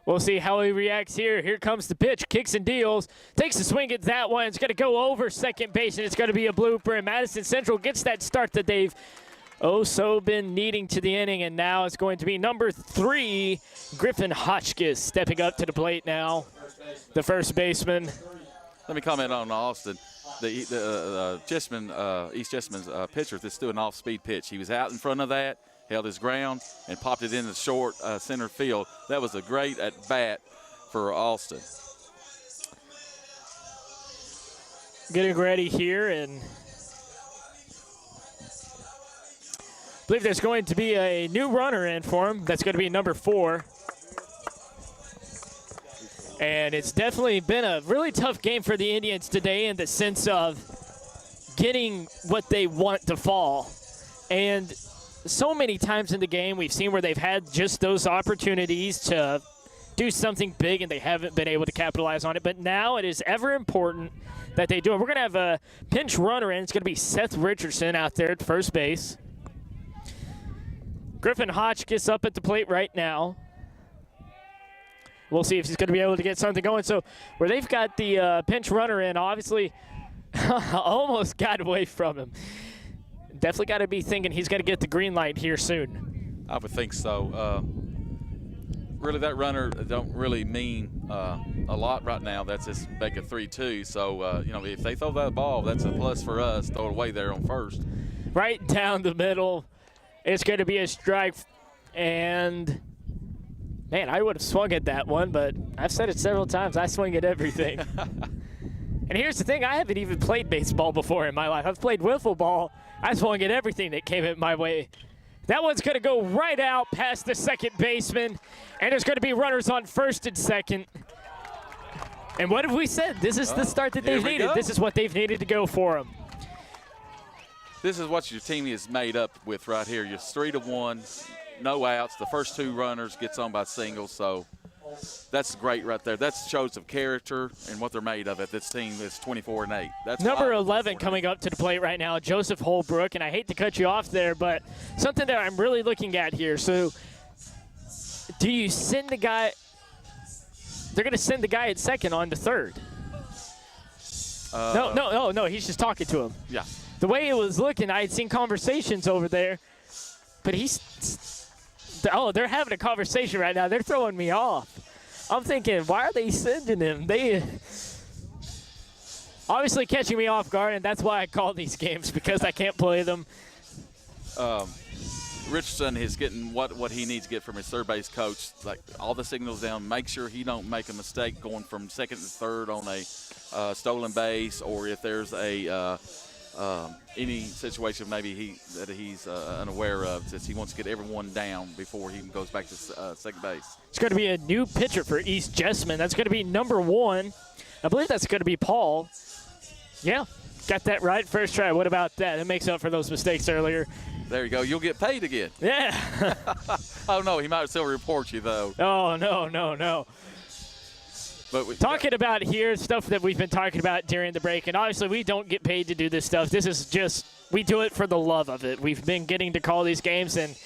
we'll see how he reacts here. Here comes the pitch, kicks and deals, takes a swing at that one. It's going to go over second base, and it's going to be a blooper. And Madison Central gets that start that they've so been needing to the inning, and now it's going to be number 3, Griffin Hotchkiss, stepping up to the plate now, the first baseman. Let me comment on Austin. The East Jessamine's pitcher that's doing an off-speed pitch. He was out in front of that, held his ground, and popped it in the short center field. That was a great at-bat for Austin. Getting ready here, and I believe there's going to be a new runner in for him. That's going to be number 4. And it's definitely been a really tough game for the Indians today in the sense of getting what they want to fall. And so many times in the game we've seen where they've had just those opportunities to do something big and they haven't been able to capitalize on it. But now it is ever important that they do it. We're going to have a pinch runner in. It's going to be Seth Richardson out there at first base. Griffin Hotchkiss up at the plate right now. We'll see if he's going to be able to get something going. So where they've got the pinch runner in, obviously almost got away from him. Definitely got to be thinking he's going to get the green light here soon. I would think so. Really, that runner don't really mean a lot right now. That's just make a 3-2. So, you know, if they throw that ball, that's a plus for us. Throw it away there on first. Right down the middle. It's going to be a strike. And, man, I would have swung at that one, but I've said it several times. I swing at everything. And here's the thing. I haven't even played baseball before in my life. I've played wiffle ball. I swung at everything that came at my way. That one's going to go right out past the second baseman. And there's going to be runners on first and second. And what have we said? This is the start that they've needed. This is what they've needed to go for them. This is what your team is made up with right here. You're 3-1, no outs. The first 2 runners gets on by singles, so that's great right there. That shows of character and what they're made of. This team is 24-8. That's number 11 coming up to the plate right now, Joseph Holbrook. And I hate to cut you off there, but something that I'm really looking at here. So, do you send the guy? They're going to send the guy at second on the third. No. He's just talking to him. Yeah. The way it was looking, I had seen conversations over there, but they're having a conversation right now. They're throwing me off. I'm thinking, why are they sending him? They obviously catching me off guard, and that's why I call these games, because I can't play them. Richardson is getting what he needs to get from his third base coach, like all the signals down. Make sure he don't make a mistake going from second to third on a stolen base, or if there's a any situation maybe he's unaware of, since he wants to get everyone down before he goes back to second base. It's going to be a new pitcher for East Jessamine. That's going to be number 1. I believe that's going to be Paul. Yeah, got that right first try. What about that? It makes up for those mistakes earlier. There you go. You'll get paid again. Yeah. Oh, no, he might still report you, though. Oh, no. But talking about here, stuff that we've been talking about during the break, and obviously we don't get paid to do this stuff. This is just, we do it for the love of it. We've been getting to call these games, and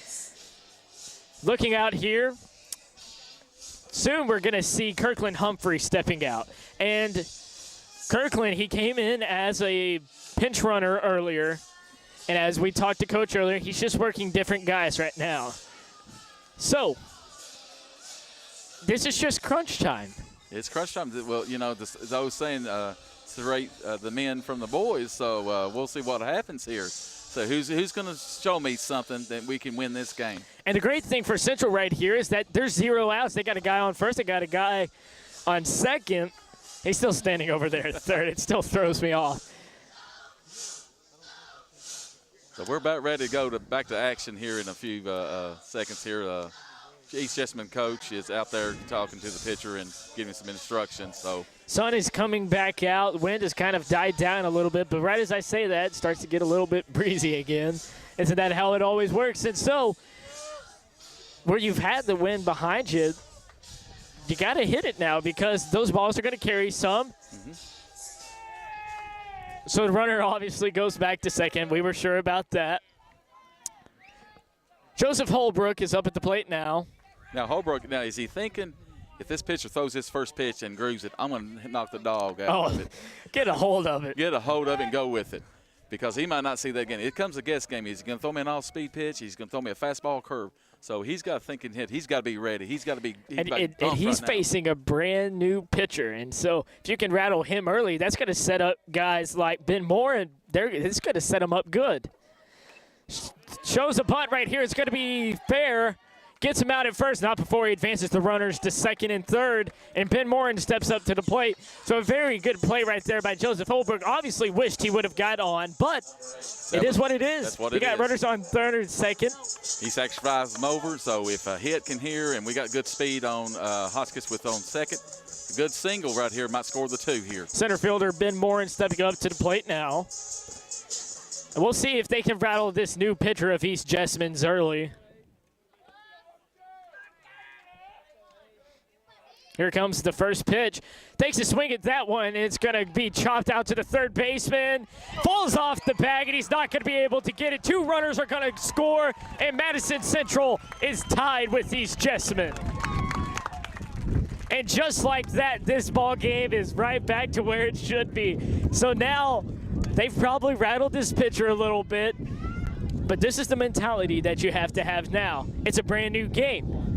looking out here, soon we're going to see Kirkland Humphrey stepping out. And Kirkland, he came in as a pinch runner earlier, and as we talked to Coach earlier, he's just working different guys right now. So, this is just crunch time. It's crunch time. Well, you know, as I was saying, separate the men from the boys, so we'll see what happens here. So who's going to show me something that we can win this game? And the great thing for Central right here is that there's 0 outs. They got a guy on first. They got a guy on second. He's still standing over there at third. It still throws me off. So we're about ready to go back to action here in a few seconds here. East Jessamine coach is out there talking to the pitcher and giving some instructions. So sun is coming back out. Wind has kind of died down a little bit, but right as I say that, it starts to get a little bit breezy again. Isn't that how it always works? And so, where you've had the wind behind you, you got to hit it now, because those balls are going to carry some. Mm-hmm. So the runner obviously goes back to second. We were sure about that. Joseph Holbrook is up at the plate now. Now, Holbrook, is he thinking, if this pitcher throws his first pitch and grooves it, I'm going to knock the dog out of it. Get a hold of it. Get a hold of it and go with it, because he might not see that again. It comes a guess game. He's going to throw me an off-speed pitch. He's going to throw me a fastball curve. So he's got to think and hit. He's got to be ready. He's got to be – And he's facing a brand-new pitcher. And so if you can rattle him early, that's going to set up guys like Ben Moore, and it's going to set him up good. Shows a bunt right here. It's going to be fair. Gets him out at first, not before he advances the runners to second and third, and Ben Morin steps up to the plate. So a very good play right there by Joseph Holbrook. Obviously wished he would have got on, but it is what it is. That's what we got runners on third and second. He sacrificed them over, so if a hit can hear, and we got good speed on Hotchkiss on second, a good single right here might score the 2 here. Center fielder Ben Morin stepping up to the plate now. And we'll see if they can rattle this new pitcher of East Jessamine's early. Here comes the first pitch. Takes a swing at that one. It's going to be chopped out to the third baseman. Falls off the bag, and he's not going to be able to get it. 2 runners are going to score, and Madison Central is tied with East Jessamine. And just like that, this ball game is right back to where it should be. So now they've probably rattled this pitcher a little bit, but this is the mentality that you have to have now. It's a brand new game.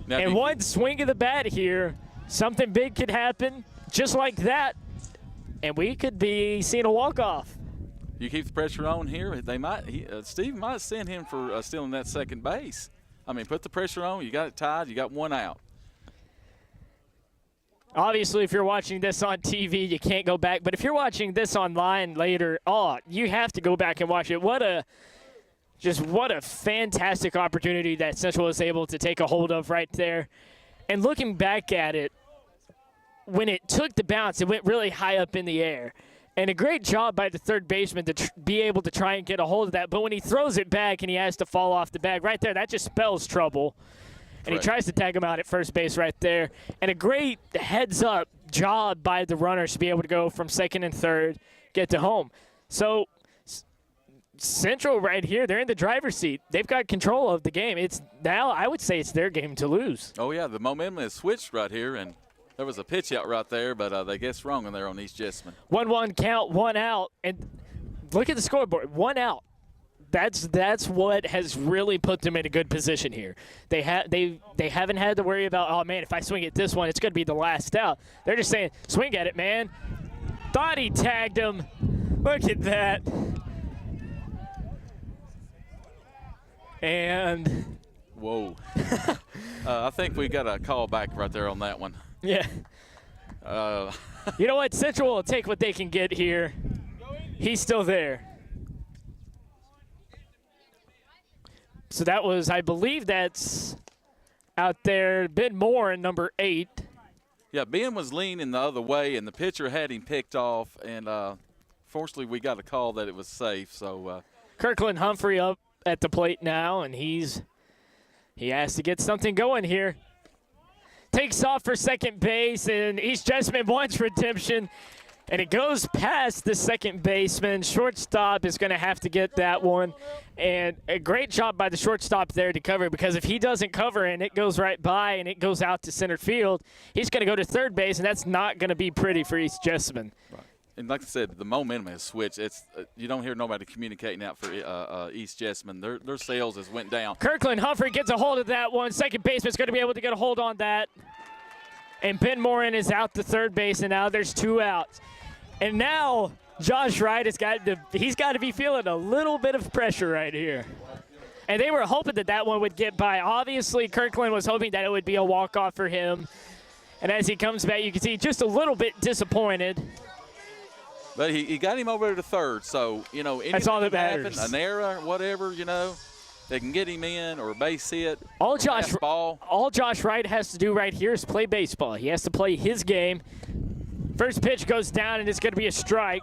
Now, and one swing of the bat here, something big could happen just like that, and we could be seeing a walk-off. you keep the pressure on here, they might. Steve might send him for stealing that second base. I mean, put the pressure on. You got it tied. You got one out. Obviously, if you're watching this on TV, you can't go back. But if you're watching this online later, you have to go back and watch it. What a fantastic opportunity that Central was able to take a hold of right there. And looking back at it, when it took the bounce, it went really high up in the air. And a great job by the third baseman to be able to try and get a hold of that. But when he throws it back and he has to fall off the bag right there, that just spells trouble. And he tries to tag him out at first base right there. And a great heads-up job by the runners to be able to go from second and third, get to home. So Central right here, they're in the driver's seat. They've got control of the game. It's now, I would say it's their game to lose. Oh, yeah, the momentum has switched right here, and there was a pitch out right there, but they guessed wrong in there on East Jessamine. 1-1 count, 1 out. And look at the scoreboard, 1 out. That's what has really put them in a good position here. They haven't had to worry about, oh, man, if I swing at this one, it's going to be the last out. They're just saying, swing at it, man. Thought he tagged him. Look at that. And whoa. I think we got a call back right there on that one. Yeah. You know what? Central will take what they can get here. He's still there. So that was, I believe that's out there, Ben Moore in number 8. Yeah, Ben was leaning the other way, and the pitcher had him picked off, and fortunately we got a call that it was safe. So Kirkland Humphrey up at the plate now, and he has to get something going here. Takes off for second base, and East Jessamine wants redemption, and it goes past the second baseman. Shortstop is going to have to get that one, and a great job by the shortstop there to cover, because if he doesn't cover and it goes right by and it goes out to center field, he's going to go to third base, and that's not going to be pretty for East Jessamine. Right. And like I said, the momentum has switched. It's you don't hear nobody communicating out for East Jessamine. Their sales has went down. Kirkland Humphrey gets a hold of that one. Second baseman's going to be able to get a hold on that. And Ben Morin is out to third base, and now there's 2 outs. And now Josh Wright he's got to be feeling a little bit of pressure right here. And they were hoping that one would get by. Obviously, Kirkland was hoping that it would be a walk-off for him. And as he comes back, you can see just a little bit disappointed. But he got him over to third, so, you know, anything that's all that can matters. Happen, an error, whatever, you know, they can get him in or a base hit. All Josh Wright has to do right here is play baseball. He has to play his game. First pitch goes down, and it's going to be a strike.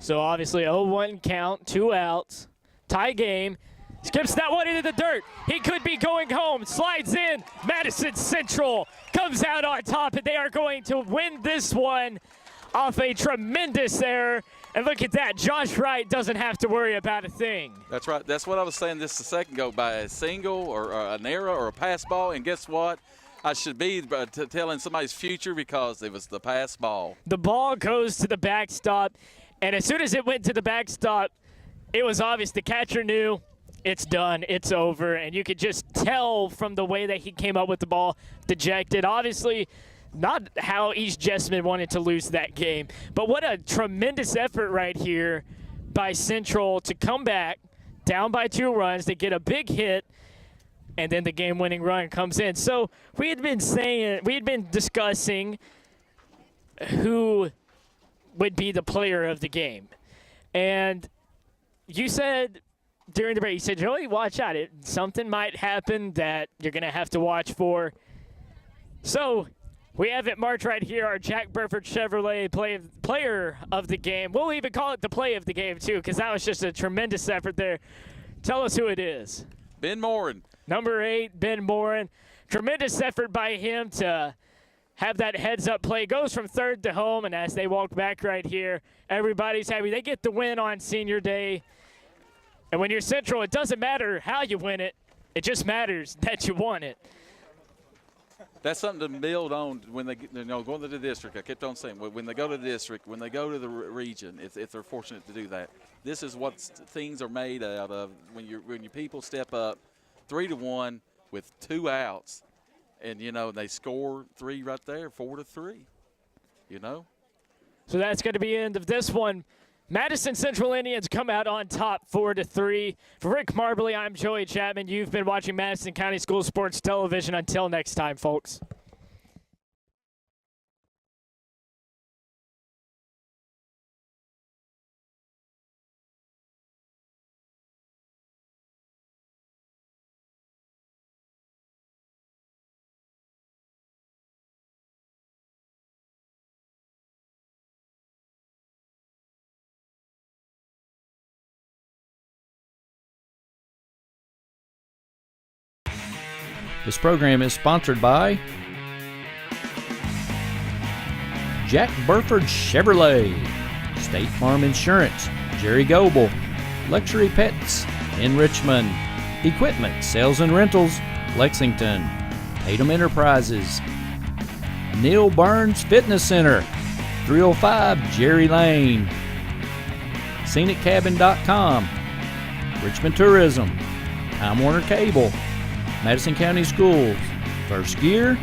So obviously 0-1 count, 2 outs, tie game. Skips that one into the dirt. He could be going home. Slides in. Madison Central comes out on top, and they are going to win this one off a tremendous error. And look at that. Josh Wright doesn't have to worry about a thing. That's right. That's what I was saying just a second ago, by a single or an error or a pass ball. And guess what? I should be telling somebody's future because it was the pass ball. The ball goes to the backstop, and as soon as it went to the backstop, it was obvious the catcher knew it's done, it's over, and you could just tell from the way that he came up with the ball, dejected. Obviously, not how East Jessamine wanted to lose that game, but what a tremendous effort right here by Central to come back down by 2 runs. They get a big hit, and then the game-winning run comes in. So we had been discussing who would be the player of the game, and you said during the break, you said, Joey, watch out. Something might happen that you're going to have to watch for. So we have it marked right here, our Jack Burford Chevrolet player of the game. We'll even call it the play of the game, too, because that was just a tremendous effort there. Tell us who it is. Ben Morin. Number 8, Ben Morin. Tremendous effort by him to have that heads-up play. Goes from third to home, and as they walk back right here, everybody's happy. They get the win on senior day. And when you're Central, it doesn't matter how you win it. It just matters that you won it. That's something to build on when they go to the district. I kept on saying when they go to the district, when they go to the region, if they're fortunate to do that. This is what things are made out of when your people step up 3-1 with 2 outs, and they score 3 right there, 4-3. So that's going to be the end of this one. Madison Central Indians come out on top 4-3. For Rick Marbley, I'm Joey Chapman. You've been watching Madison County School Sports Television. Until next time, folks. This program is sponsored by Jack Burford Chevrolet, State Farm Insurance, Jerry Goebel, Luxury Pets in Richmond, Equipment Sales and Rentals, Lexington, Tatum Enterprises, Neil Burns Fitness Center, 305 Jerry Lane, ScenicCabin.com, Richmond Tourism, Time Warner Cable, Madison County Schools, First Gear,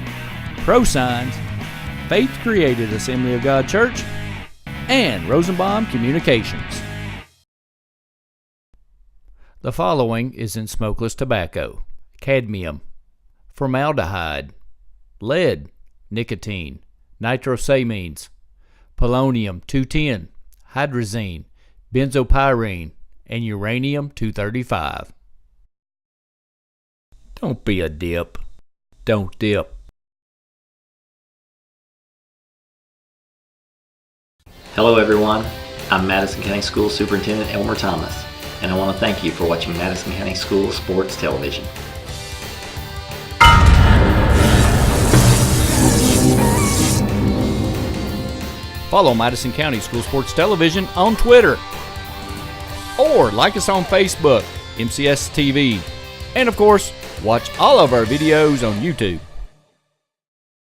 ProSigns, Faith Created Assembly of God Church, and Rosenbaum Communications. The following is in smokeless tobacco: cadmium, formaldehyde, lead, nicotine, nitrosamines, polonium-210, hydrazine, benzopyrene, and uranium-235. Don't be a dip. Don't dip. Hello everyone, I'm Madison County School Superintendent Elmer Thomas, and I want to thank you for watching Madison County School Sports Television. Follow Madison County School Sports Television on Twitter, or like us on Facebook, MCS TV, and of course, watch all of our videos on YouTube.